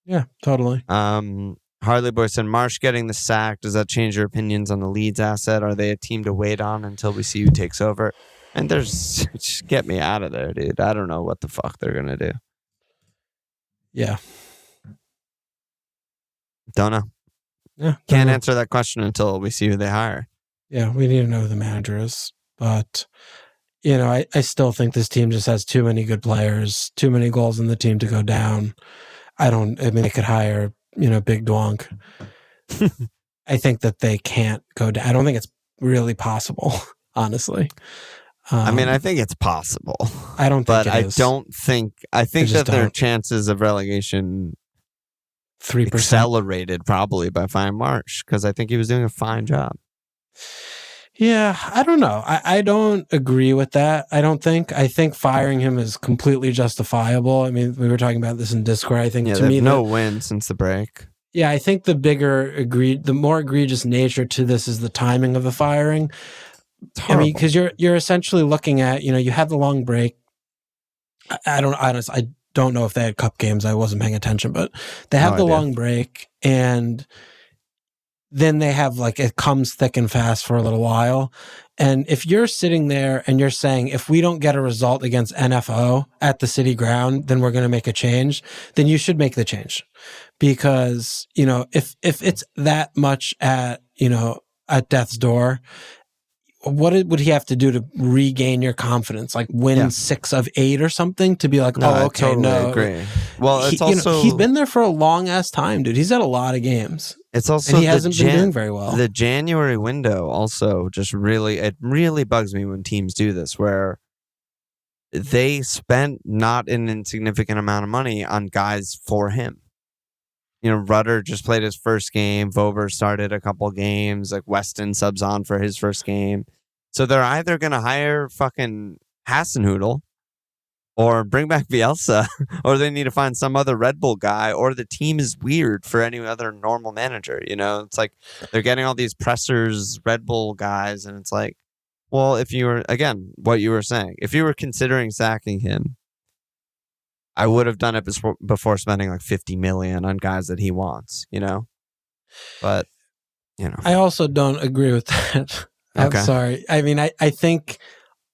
Yeah, totally. Harley Boy said, Marsh getting the sack. Does that change your opinions on the Leeds asset? Are they a team to wait on until we see who takes over? And just get me out of there, dude. I don't know what the fuck they're going to do. Yeah. Don't know. Yeah. Can't answer that question until we see who they hire. Yeah, we need to know who the manager is. But, I still think this team just has too many good players, too many goals in the team to go down. They could hire, Big Dwonk. I think that they can't go down. I don't think it's really possible, honestly. I think it's possible. I don't think I think that their chances of relegation 3% accelerated probably by firing Marsh, because I think he was doing a fine job. Yeah, I don't know. I don't agree with that. I think firing him is completely justifiable. I mean, we were talking about this in Discord. I think to me, no win since the break. Yeah, I think the more egregious nature to this is the timing of the firing. I mean, because you're essentially looking at, you have the long break. I don't know if they had cup games. I wasn't paying attention, but they have long break, and then they have it comes thick and fast for a little while. And if you're sitting there and you're saying, if we don't get a result against NFO at the City ground, then we're going to make a change, then you should make the change. Because, if it's that much at death's door, what would he have to do to regain your confidence? Win 6 of 8 or something to be like, I totally agree. Well, it's also he's been there for a long ass time, dude. He's had a lot of games. It's also and he hasn't been doing very well. The January window also just really bugs me when teams do this, where they spent not an insignificant amount of money on guys for him. Rudder just played his first game. Vober started a couple games. Weston subs on for his first game. So they're either going to hire fucking Hasenhüttl or bring back Bielsa, or they need to find some other Red Bull guy, or the team is weird for any other normal manager. It's like they're getting all these pressers, Red Bull guys, and it's like, well, if you were, again, what you were saying, if you were considering sacking him, I would have done it before spending 50 million on guys that he wants, But, I also don't agree with that. I'm sorry. I mean, I think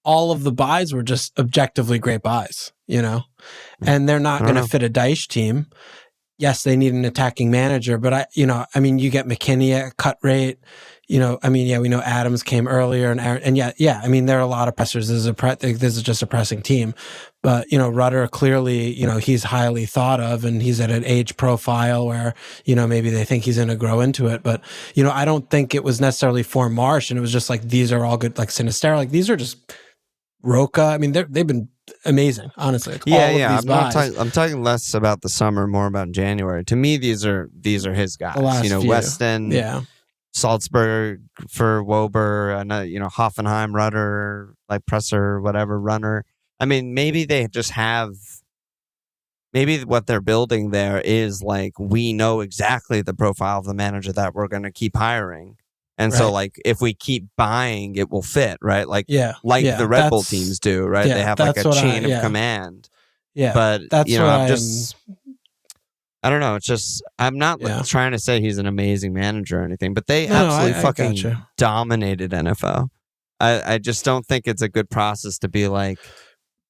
all of the buys were just objectively great buys, and they're not going to fit a Dyche team. Yes, they need an attacking manager, but you get McKinney at cut rate. I mean, yeah, we know Adams came earlier, and Aaron, and yeah. I mean, there are a lot of pressures. This is just a pressing team, but Rudder clearly, he's highly thought of, and he's at an age profile where maybe they think he's going to grow into it. But I don't think it was necessarily for Marsh, and it was just like these are all good, like Sinisterra, like these are just Roca. I mean, they've been amazing, honestly. Like, yeah. I'm talking less about the summer, more about January. To me, these are his guys. The last few. Weston, yeah. Salzburg for Wober, and Hoffenheim, Rudder, like Presser, whatever runner. I mean, maybe they just have. Maybe what they're building there is like we know exactly the profile of the manager that we're going to keep hiring, and so like if we keep buying, it will fit, right? Like the Red Bull teams do, right? They have like a chain of command. Yeah, but that's I don't know. It's just I'm not trying to say he's an amazing manager or anything, but they absolutely fucking dominated NFO. I just don't think it's a good process to be like,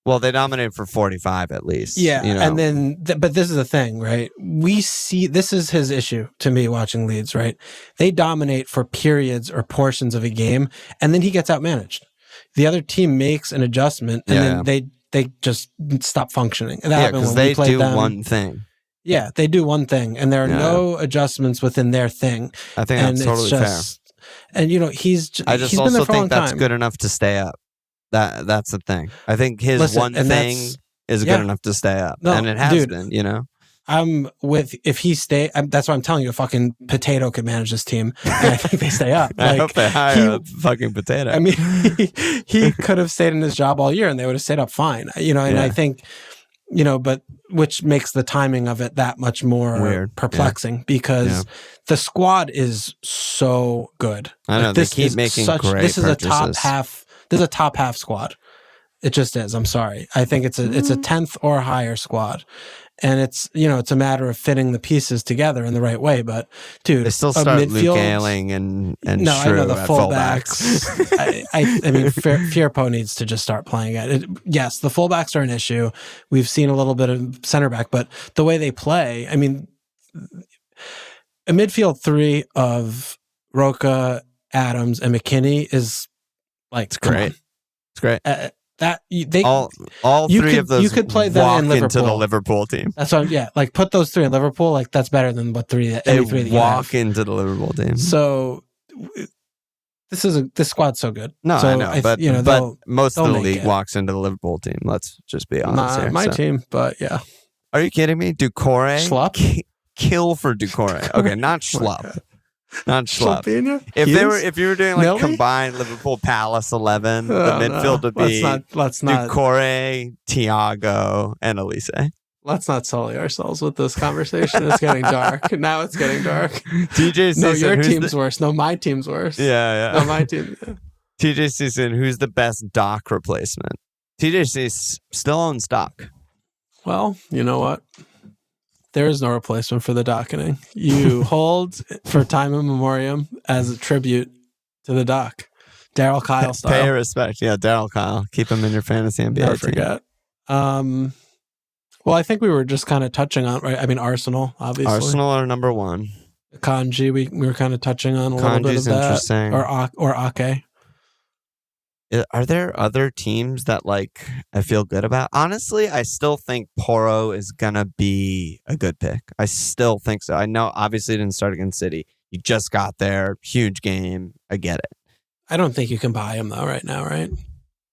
well, they dominated for 45 at least. Yeah, and then, but this is the thing, right? We see, this is his issue to me watching Leeds, right? They dominate for periods or portions of a game, and then he gets outmanaged. The other team makes an adjustment, and then they just stop functioning. And that because they do one thing. Yeah, they do one thing, and there are no adjustments within their thing. I think that's totally fair. And I just also think that's good enough to stay up. That's the thing. I think his one thing is good enough to stay up, and it has been. I'm with if he stay. That's why I'm telling you, a fucking Potato could manage this team, and I think they stay up. I hope they hire a fucking Potato. I mean, he could have stayed in his job all year, and they would have stayed up fine. And I think. But which makes the timing of it that much more weird, perplexing because the squad is so good. I know they keep making great This is purchases. a top half. This is a top half squad. It just is. I'm sorry. I think it's a 10th or higher squad, and it's a matter of fitting the pieces together in the right way. But dude, they still start Luke Ayling and no, Shrew I know the at fullbacks. I mean, Firpo needs to just start playing it. Yes, the fullbacks are an issue. We've seen a little bit of center back, but the way they play, I mean, a midfield three of Roca, Adams, and McKinney is like it's great. It's great. All three of those you could play them in Liverpool. Into the Liverpool team. That's what like put those three in Liverpool. Like that's better than what three that walk into the Liverpool team. So this squad's so good. No, I know, but most of the league walks into the Liverpool team. Let's just be honest here. My team, but yeah. Are you kidding me? Ducore? Schlupp? Kill for Ducore. Okay, not Schlupp. Not Schlupp. If you were doing like combined Liverpool Palace 11, the midfield would be let's not Ducore, Thiago, and Elise. Let's not sully ourselves with this conversation. It's getting dark. Now it's getting dark. TJ Season, your team's worse. No, my team's worse. Yeah. No, my team. Yeah. TJ Season, who's the best Doc replacement? TJ Season still owns Doc. Well, you know what? There is no replacement for the docketing. You hold for time in memoriam as a tribute to the doc. Daryl Kyle style. Pay respect. Yeah, Daryl Kyle. Keep him in your fantasy NBA Never forget. Well, I think we were just kind of touching on, right? I mean, Arsenal, obviously. Arsenal are number one. Kanji, we were kind of touching on a little bit of that. Interesting. Or Ake. Are there other teams that like I feel good about? Honestly, I still think Porro is gonna be a good pick. I still think so. I know obviously it didn't start against City. He just got there. Huge game. I get it. I don't think you can buy him though right now, right?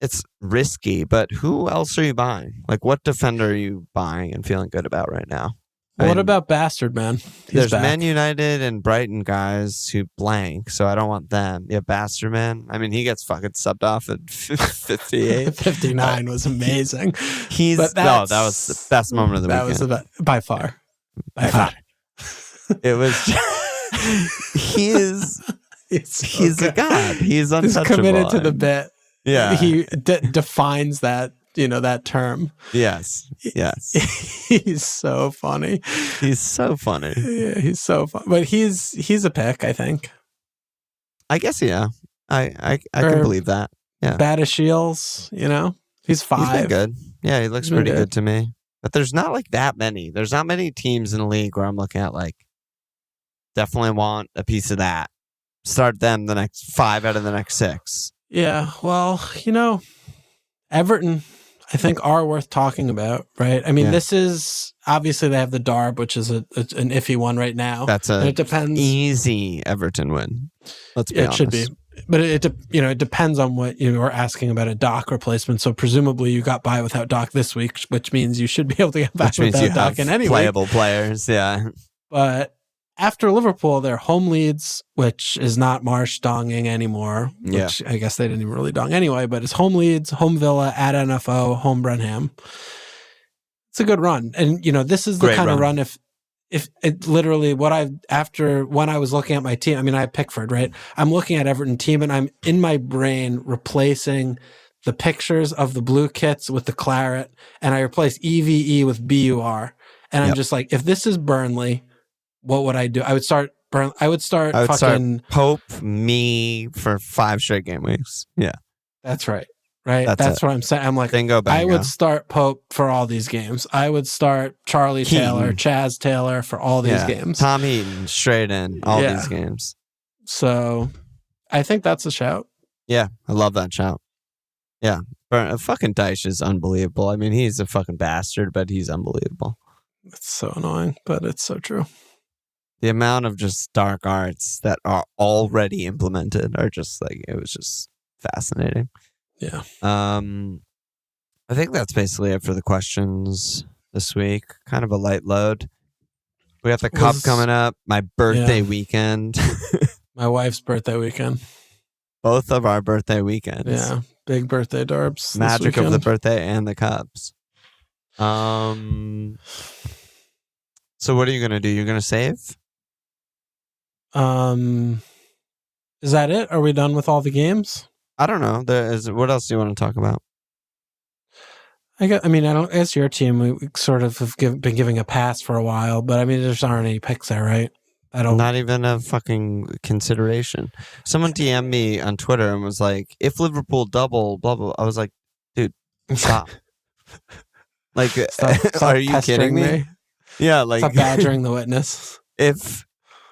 It's risky, but who else are you buying? Like what defender are you buying and feeling good about right now? What about Bastard, man? There's Man United and Brighton guys who blank, so I don't want them. Yeah, Bastard, man. I mean, he gets fucking subbed off at 58. 59 was amazing. That was the best moment of the weekend. That was by far. By far. It was. He's a god. He's untouchable. He's committed to the bit. Yeah, he defines that. That term. Yes. He's so funny. He's so funny. Yeah, he's so fun. But he's a pick, I think. I guess, yeah. I can believe that. Yeah. Badashiels, he's 5. He's been good. Yeah, he looks pretty good to me. But there's not like that many. There's not many teams in the league where I'm looking at like, definitely want a piece of that. start them the next 5 out of the next 6. Yeah, well, Everton, I think, are worth talking about, right? I mean, This is obviously they have the Darb, which is an iffy one right now. That's it depends. Easy Everton win. Let's be honest. It should be, but it depends on what you were asking about a Doc replacement. So presumably you got by without Doc this week, which means you should be able to get back without Doc in any playable week. Players. Yeah, but after Liverpool, they're home Leeds, which is not Marsh donging anymore, which I guess they didn't even really dong anyway, but it's home Leeds, home Villa, at NFO, home Brenham. It's a good run. And, this is the Great kind run. of run if it literally when I was looking at my team, I mean, I have Pickford, right? I'm looking at Everton team and I'm in my brain replacing the pictures of the blue kits with the claret, and I replace EVE with BUR. And I'm just like, if this is Burnley, what would I do? I would start Pope me for 5 straight game weeks. Yeah. That's right. Right. That's what I'm saying. I'm like, bingo, bango. I would start Pope for all these games. I would start Charlie Taylor, Chaz Taylor for all these games. Tom Heaton straight in all these games. So I think that's a shout. Yeah. I love that shout. Yeah. Fucking Dyche is unbelievable. I mean, he's a fucking bastard, but he's unbelievable. It's so annoying, but it's so true. The amount of just dark arts that are already implemented are just like, it was just fascinating. Yeah. I think that's basically it for the questions this week. Kind of a light load. We got the Cup coming up. My birthday weekend. My wife's birthday weekend. Both of our birthday weekends. Yeah. Big birthday darbs. Magic of the birthday and the Cubs. So what are you going to do? You're going to save? Is that it? Are we done with all the games? I don't know. What else do you want to talk about? I guess your team, we sort of have been giving a pass for a while, but I mean, there aren't any picks there, right? Not even a fucking consideration. Someone DM'd me on Twitter and was like, if Liverpool double, blah, blah. I was like, dude, stop. Like, stop are you kidding me? Yeah, like. Stop badgering the witness. If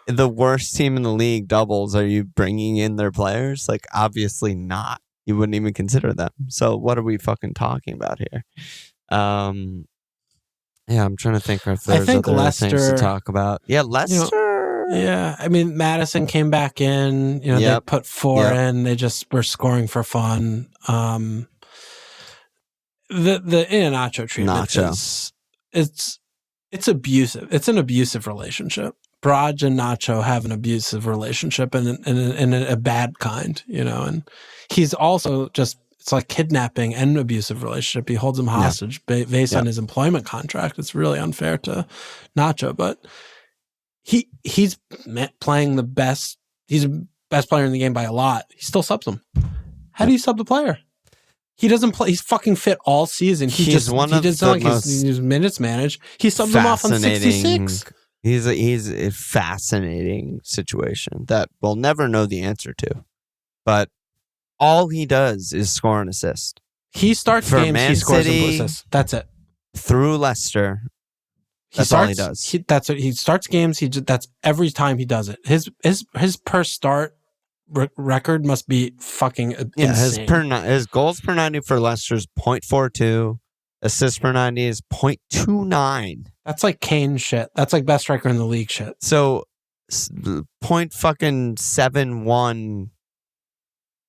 the worst team in the league doubles, are you bringing in their players? Like, obviously not. You wouldn't even consider them. So what are we fucking talking about here? Yeah, I'm trying to think if there's other things to talk about. Yeah, Leicester. Yeah, I mean, Madison came back in. They put 4 in. They just were scoring for fun. The Iheanacho treatment it's abusive. It's an abusive relationship. Braj and Nacho have an abusive relationship and a bad kind, and he's also it's like kidnapping and an abusive relationship. He holds him hostage based on his employment contract. It's really unfair to Nacho, but he's playing the best. He's the best player in the game by a lot. He still subs him. How do you sub the player? He doesn't play. He's fucking fit all season. He's minutes managed. He subbed him off on 66. He's a fascinating situation that we'll never know the answer to. But all he does is score and assist. He starts games, he scores and assists. That's it. Through Leicester, that's all he does. He starts games. That's every time he does it. His per start record must be fucking insane. His goals per 90 for Leicester is 0.42. Assists per 90 is 0.29. That's like Kane shit. That's like best striker in the league shit. So, 0.71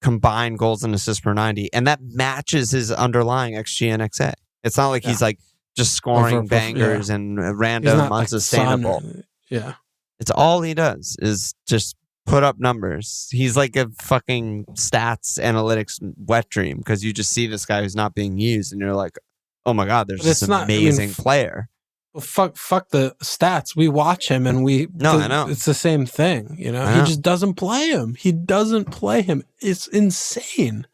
combined goals and assists per 90, and that matches his underlying XG and XA. It's not like he's like just scoring bangers and random unsustainable. It's all he does is just put up numbers. He's like a fucking stats analytics wet dream because you just see this guy who's not being used, and you're like, oh my god, there's this amazing player. Well, fuck the stats. We watch him and I know it's the same thing. He just doesn't play him. It's insane.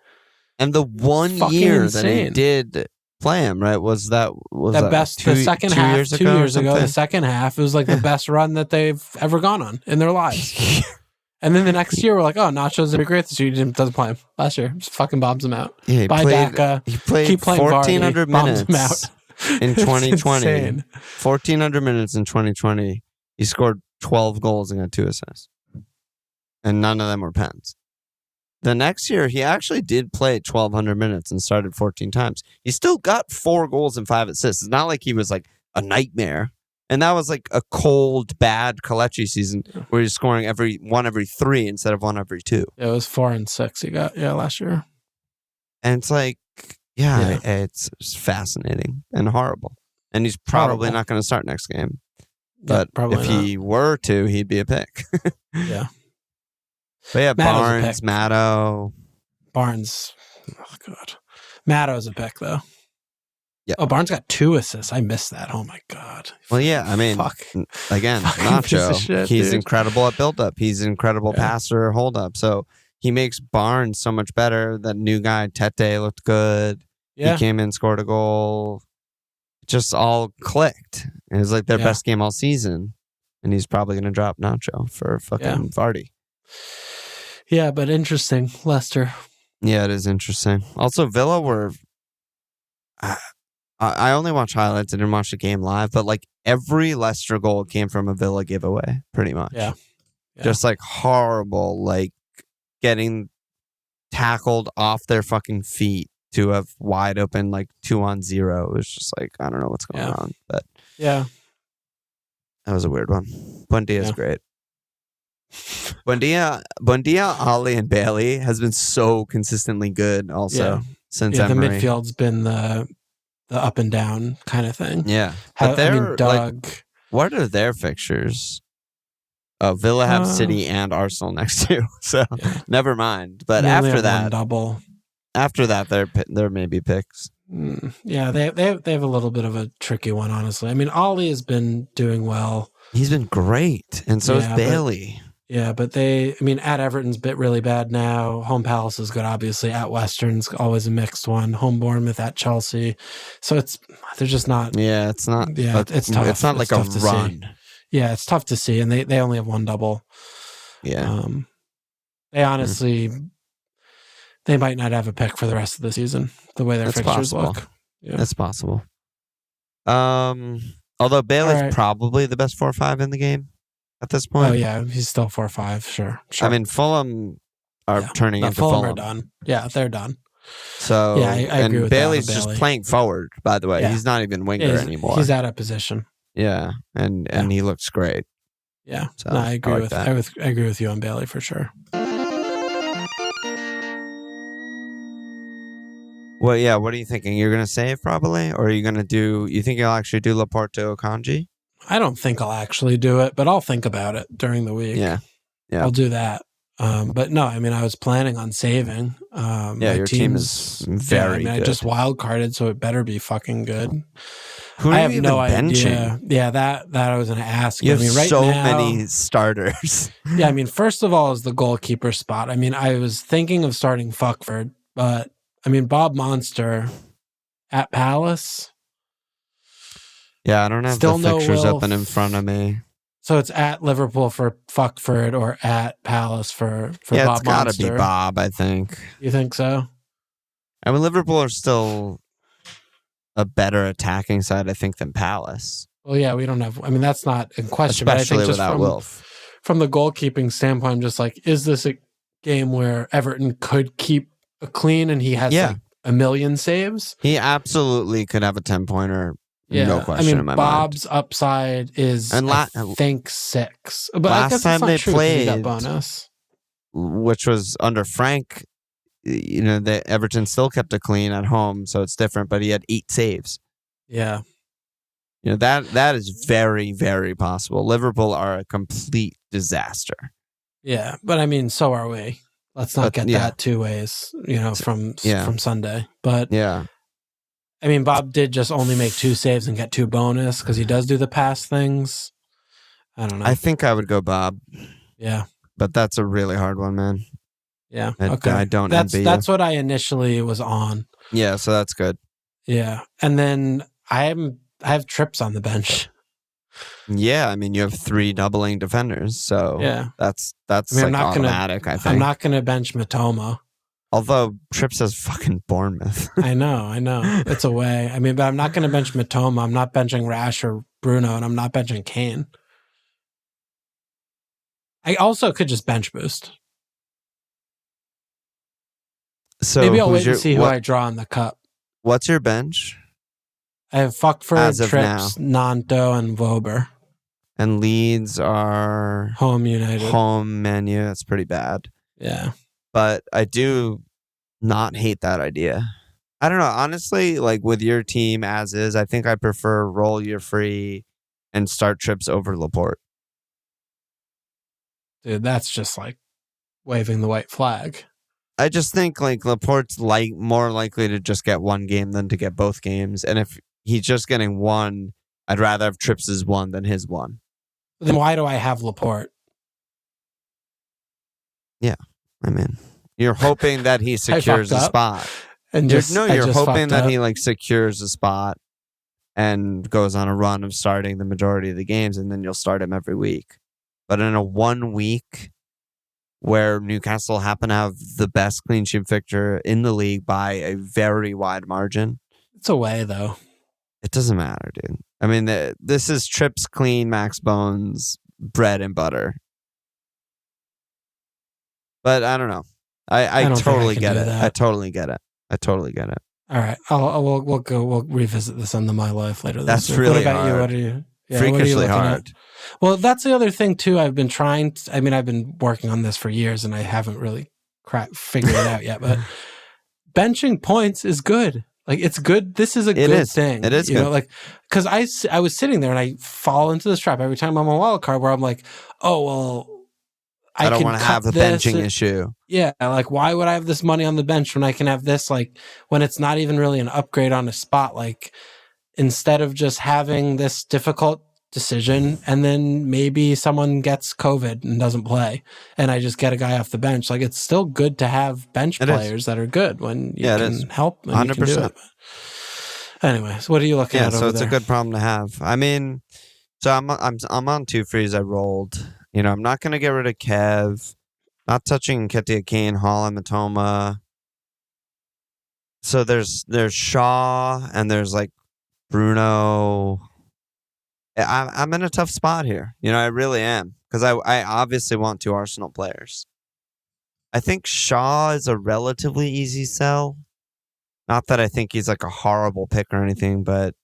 And the one year that he did play him, right, was the best. The second half, 2 years ago, the second half, it was like the best run that they've ever gone on in their lives. And then the next year, we're like, oh, Nacho's gonna be great this year. He doesn't play him last year. Just fucking bombs him out. Yeah, he played 1,400 minutes in 2020. 1,400 minutes in 2020. He scored 12 goals and got 2 assists. and none of them were pens. The next year, he actually did play 1,200 minutes and started 14 times. He still got 4 goals and 5 assists. It's not like he was like a nightmare. And that was like a cold, bad Kalechi season where he's scoring every 3 instead of 1 every 2. It was 4 and 6 he got, last year. And it's like, it's fascinating and horrible. And he's probably not going to start next game. But if he were to, he'd be a pick. Yeah. But yeah, Barnes, Maddo. Barnes. Oh, God. Maddo's a pick, though. Yeah. Oh, Barnes got 2 assists. I missed that. Oh, my God. Well, yeah, I mean, again, Nacho, he's incredible at build-up. He's an incredible passer, hold-up. So he makes Barnes so much better. That new guy, Tete, looked good. Yeah. He came in, scored a goal. Just all clicked. It was like their best game all season. And he's probably going to drop Nacho for fucking Vardy. Yeah, but interesting. Leicester. Yeah, it is interesting. Also, Villa were... I only watch highlights. I didn't watch the game live. But like every Leicester goal came from a Villa giveaway, pretty much. Yeah. Just like horrible, like getting tackled off their fucking feet to a wide open like 2-on-0. It was just like, I don't know what's going on. But yeah, that was a weird one. Buendia's great. Buendia, Ali, and Bailey has been so consistently good also since Emery. The midfield's been the up and down kind of thing. Yeah. Doug. Like, what are their fixtures? Villa have City and Arsenal next to, so never mind. But after that, double. After that, there may be picks. Yeah, they have a little bit of a tricky one, honestly. I mean, Ollie has been doing well. He's been great, and so is Bailey. But at Everton's really bad now. Home Palace is good, obviously. At Western's always a mixed one. Home Bournemouth at Chelsea. So they're just not. Yeah, it's not. Yeah, it's tough. It's not like a run. Yeah, it's tough to see, and they only have 1 double. Yeah. They honestly, they might not have a pick for the rest of the season, the way their fixtures look. Yeah. That's possible. Although Bailey's probably the best 4-5 in the game at this point. Oh, yeah, he's still 4-5, sure. I mean, Fulham are turning into Fulham. Fulham are done. Yeah, they're done. So, I agree with Bailey's that. just playing forward, by the way. Yeah. He's not even winger anymore. He's out of position. Yeah, and he looks great. Yeah, so, I agree with that. I agree with you on Bailey for sure. Well, yeah. What are you thinking? You're gonna save probably, or are you gonna do? You think you'll actually do Laporte to Akanji? I don't think I'll actually do it, but I'll think about it during the week. Yeah. I'll do that. But no, I mean, I was planning on saving. Your team is very good. I just wild carded, so it better be fucking good. Who I have no benching? idea. Yeah, that I was going to ask. You have right so many starters. Yeah, I mean, first of all is the goalkeeper spot. I mean, I was thinking of starting Fuckford, but I mean, Bob Monster at Palace. Yeah, I don't have the fixtures open in front of me. So it's at Liverpool for Fuckford or at Palace for Bob Monster. Yeah, it's got to be Bob, I think. You think so? I mean, Liverpool are still a better attacking side, I think, than Palace. Well, yeah, we don't have... I mean, that's not in question. Especially but I think without Wilf. From the goalkeeping standpoint, I'm just like, is this a game where Everton could keep a clean and he has like a million saves? He absolutely could have a 10-pointer. Yeah. No question in my Bob's mind. upside is, I think, 6. But last I guess time they played, he got bonus. Which was under Frank, Everton still kept it clean at home, so it's different, but he had 8 saves. Yeah. That is very, very possible. Liverpool are a complete disaster. Yeah, but I mean, so are we. Let's not get that 2 ways, from Sunday. But yeah. I mean, Bob did just only make 2 saves and get 2 bonus because he does do the pass things. I don't know. I think I would go Bob. Yeah. But that's a really hard one, man. Yeah. Okay. I don't envy you. That's what I initially was on. Yeah, so that's good. Yeah. And then I have Trips on the bench. Yeah, I mean, you have 3 doubling defenders, so that's automatic, I think. I'm not going to bench Matoma. Although Trips has fucking Bournemouth. I know. It's a way. I mean, but I'm not going to bench Matoma. I'm not benching Rash or Bruno, and I'm not benching Kane. I also could just bench boost. So maybe I'll wait and see who I draw in the cup. What's your bench? I have Fuckford, Trips, Nanto, and Vober. And Leeds are home United. Home menu. That's pretty bad. Yeah. But I do not hate that idea. I don't know. Honestly, like with your team as is, I think I prefer roll your free and start Trips over Laporte. Dude, that's just like waving the white flag. I just think like Laporte's more likely to just get one game than to get both games. And if he's just getting one, I'd rather have Trips' one than his one. Then why do I have Laporte? Yeah. I mean, you're hoping that he secures a spot. And you're hoping that he like secures a spot and goes on a run of starting the majority of the games, and then you'll start him every week. But in a 1 week where Newcastle happen to have the best clean sheet fixture in the league by a very wide margin. It's away, though. It doesn't matter, dude. I mean, this is Trips clean, Max Bones, bread and butter. But I don't know. I totally get it. I totally get it. I totally get it. All right. We'll revisit this on the My Life later. That's really hard. You? What are you? Yeah, freakishly hard. Well, that's the other thing too. I've been I've been working on this for years and I haven't really figured it out yet, but benching points is good. Like it's good. This is a good thing. It is, you know, like, cause I was sitting there and I fall into this trap every time I'm on wild card where I'm like, oh, well, I don't want to have a benching issue. Yeah. Like, why would I have this money on the bench when I can have this, like, when it's not even really an upgrade on a spot? Like, instead of just having this difficult decision and then maybe someone gets COVID and doesn't play and I just get a guy off the bench, like, it's still good to have bench players that are good when you can help. 100%. You can do it. Anyways, what are you looking at over so it's there? a good problem to have. I mean, so I'm on 2 frees I rolled. You know, I'm not going to get rid of Kev. Not touching Nketiah, Kane, Haaland, Matoma. So there's Shaw and there's like Bruno. I'm in a tough spot here. You know, I really am. Because I obviously want 2 Arsenal players. I think Shaw is a relatively easy sell. Not that I think he's like a horrible pick or anything, but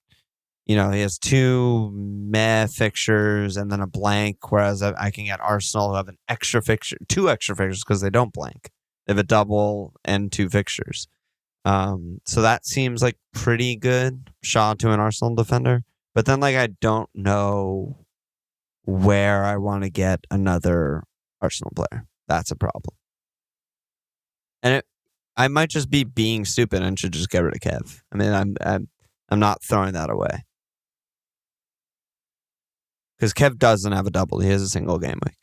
you know, he has 2 meh fixtures and then a blank, whereas I can get Arsenal who have an extra fixture, 2 extra fixtures because they don't blank. They have a double and 2 fixtures. So that seems like pretty good. Shaw to an Arsenal defender. But then, like, I don't know where I want to get another Arsenal player. That's a problem. And I might just be being stupid and should just get rid of Kev. I mean, I'm not throwing that away. Because Kev doesn't have a double. He has a single game week.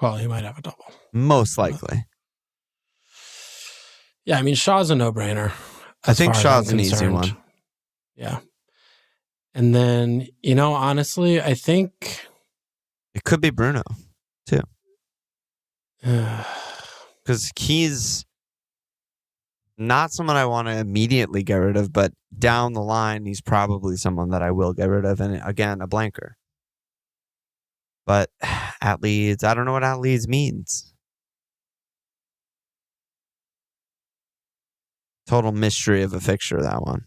Well, he might have a double. Most likely. Yeah, I mean, Shaw's a no-brainer. I think Shaw's an easy one. Yeah. And then, you know, honestly, I think... It could be Bruno, too. Because he's not someone I want to immediately get rid of, but down the line, he's probably someone that I will get rid of. And again, a blanker. But at Leeds, I don't know what at Leeds means. Total mystery of a fixture, that one.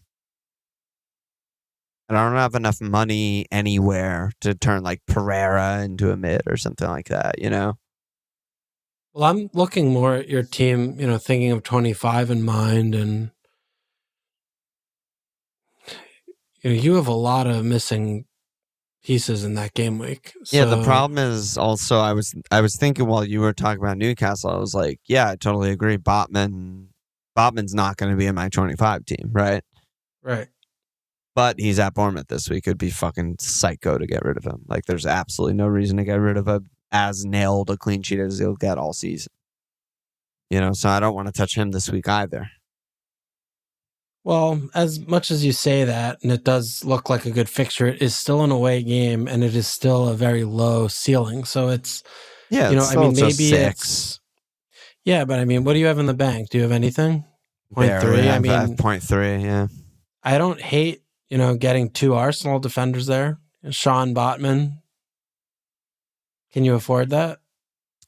And I don't have enough money anywhere to turn like Pereira into a mid or something like that, you know? Well, I'm looking more at your team, you know, thinking of 25 in mind, and you know, you have a lot of missing pieces in that game week. So... Yeah, the problem is also I was thinking while you were talking about Newcastle, I was like, yeah, I totally agree. Botman's not going to be in my 25 team, right? Right. But he's at Bournemouth this week. It'd be fucking psycho to get rid of him. Like, there's absolutely no reason to get rid of him as nailed a clean sheet as he'll get all season. You know, so I don't want to touch him this week either. Well, as much as you say that, and it does look like a good fixture, it is still an away game, and it is still a very low ceiling. So it's, yeah, you know, I mean, maybe 6. it's, yeah, but I mean, what do you have in the bank? Do you have anything? 0.3? I mean, I have 0.3, yeah. I don't hate, you know, getting 2 Arsenal defenders there. Sean Botman. Can you afford that?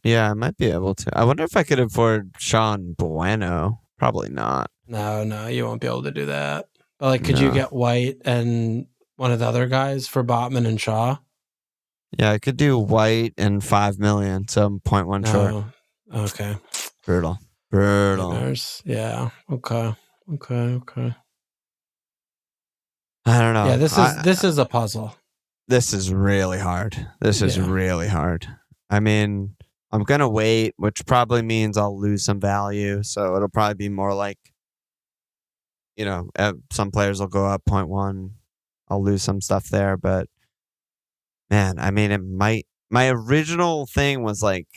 Yeah, I might be able to. I wonder if I could afford Sean Bueno. Probably not. No, you won't be able to do that. But like, could you No. get White and one of the other guys for Botman and Shaw? Yeah, I could do White and 5 million, so I'm 0.1 short. No. Okay. Brutal. Nightmares. Yeah. Okay. I don't know. Yeah, this is a puzzle. This is really hard. This is really hard. I mean, I'm going to wait, which probably means I'll lose some value. So it'll probably be more like, some players will go up 0.1. I'll lose some stuff there. But man, I mean, it might. My original thing was like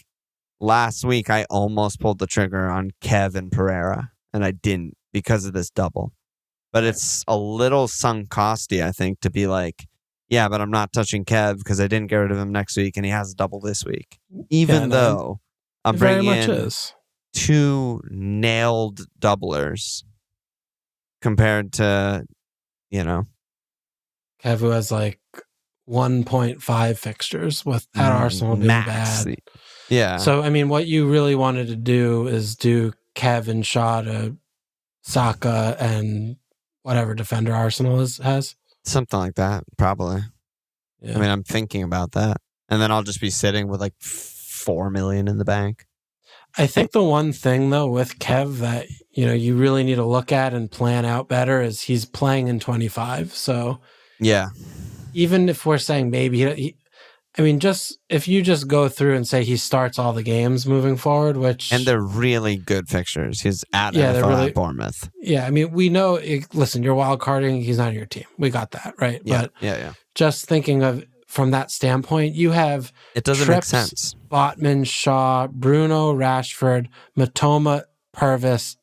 last week, I almost pulled the trigger on Kev and Pereira, and I didn't because of this double. But it's a little sunk costy, I think, to be like, yeah, but I'm not touching Kev because I didn't get rid of him next week and he has a double this week. Even though I'm bringing in 2 nailed doublers compared to, Kev, who has like 1.5 fixtures with at Arsenal being max. bad. Yeah. So, I mean, what you really wanted to do is do Kev and Shaw to Saka and whatever defender Arsenal has. Something like that, probably. Yeah. I mean, I'm thinking about that. And then I'll just be sitting with like 4 million in the bank. I think the one thing, though, with Kev that, you really need to look at and plan out better is he's playing in 25. So, yeah, even if we're saying maybe if you just go through and say he starts all the games moving forward, and they're really good fixtures. He's at at Bournemouth. Yeah, I mean, we know. Listen, you're wild carding. He's not on your team. We got that, right? Yeah, but just thinking of from that standpoint, you have it doesn't make sense. Botman, Shaw, Bruno, Rashford, Matoma, Purvis.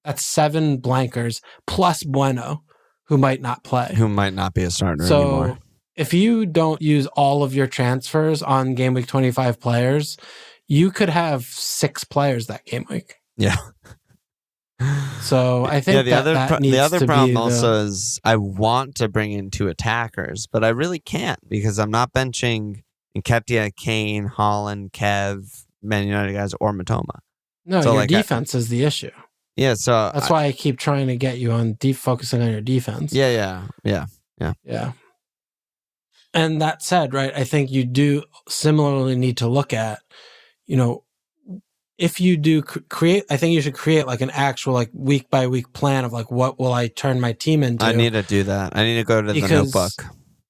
That's 7 blankers plus Bueno, who might not play, who might not be a starter anymore. If you don't use all of your transfers on game week 25 players, you could have 6 players that game week. Yeah. So I think the other problem also is I want to bring in 2 attackers, but I really can't because I'm not benching Nketiah, Kane, Haaland, Kev, Man United guys, or Matoma. No, so your defense is the issue. Yeah, so that's why I keep trying to get you on focusing on your defense. Yeah. And that said, right, I think you do similarly need to look at, if you do create, I think you should create like an actual like week by week plan of like what will I turn my team into. I need to do that. I need to go to the notebook.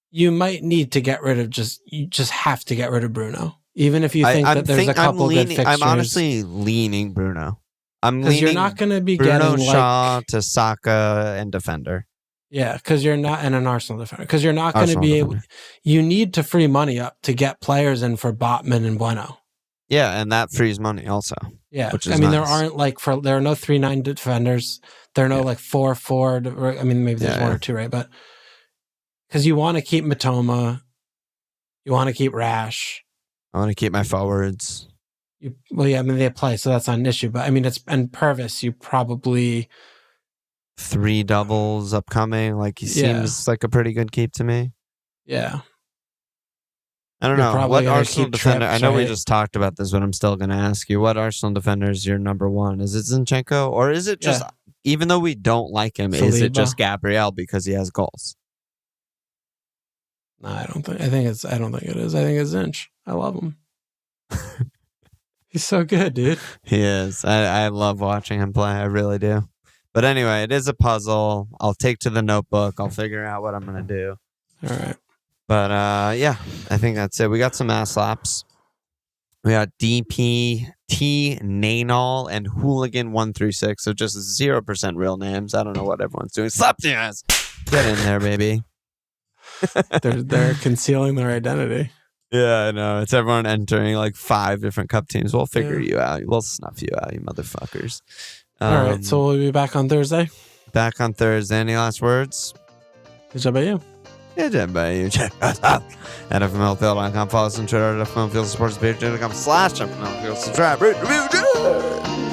You might need to get rid of you just have to get rid of Bruno, even if you think that there's a couple good fixtures. I'm honestly leaning Bruno. Because you're not going to be Bruno, getting Shaw to Saka and defender. Yeah, because you're not an Arsenal defender. Because you're not going to be able. You need to free money up to get players in for Botman and Bueno. Yeah, and that frees money also. Yeah, which is I mean nice. There are no 3-9 defenders. There are no 4-4. I mean, maybe there's 1 or 2, right? But because you want to keep Matoma, you want to keep Rash. I want to keep my forwards. They play, so that's not an issue. But I mean, and Purvis, you probably 3 doubles upcoming. Like he seems like a pretty good keep to me. Yeah. I don't know. What Arsenal defender? I know we just talked about this, but I'm still going to ask you. What Arsenal defender is your number 1? Is it Zinchenko? Or is it just, even though we don't like him, is it just Gabriel because he has goals? No, I don't think it is. I think it's Zinch. I love him. He's so good, dude. He is. I love watching him play. I really do. But anyway, it is a puzzle. I'll take to the notebook. I'll figure out what I'm going to do. All right. But I think that's it. We got some ass slaps. We got DPT, Nainal, and Hooligan136. So just 0% real names. I don't know what everyone's doing. Slap the ass. Get in there, baby. They're concealing their identity. Yeah, I know. It's everyone entering like 5 different cup teams. We'll figure you out. We'll snuff you out, you motherfuckers. All right, so we'll be back on Thursday. Back on Thursday. Any last words? Good job by you. Good job by you. Check us out at FMLFPL.com. Follow us on Twitter at FMLFPL Sports page.com/FMLFPL. Subscribe, rate, review.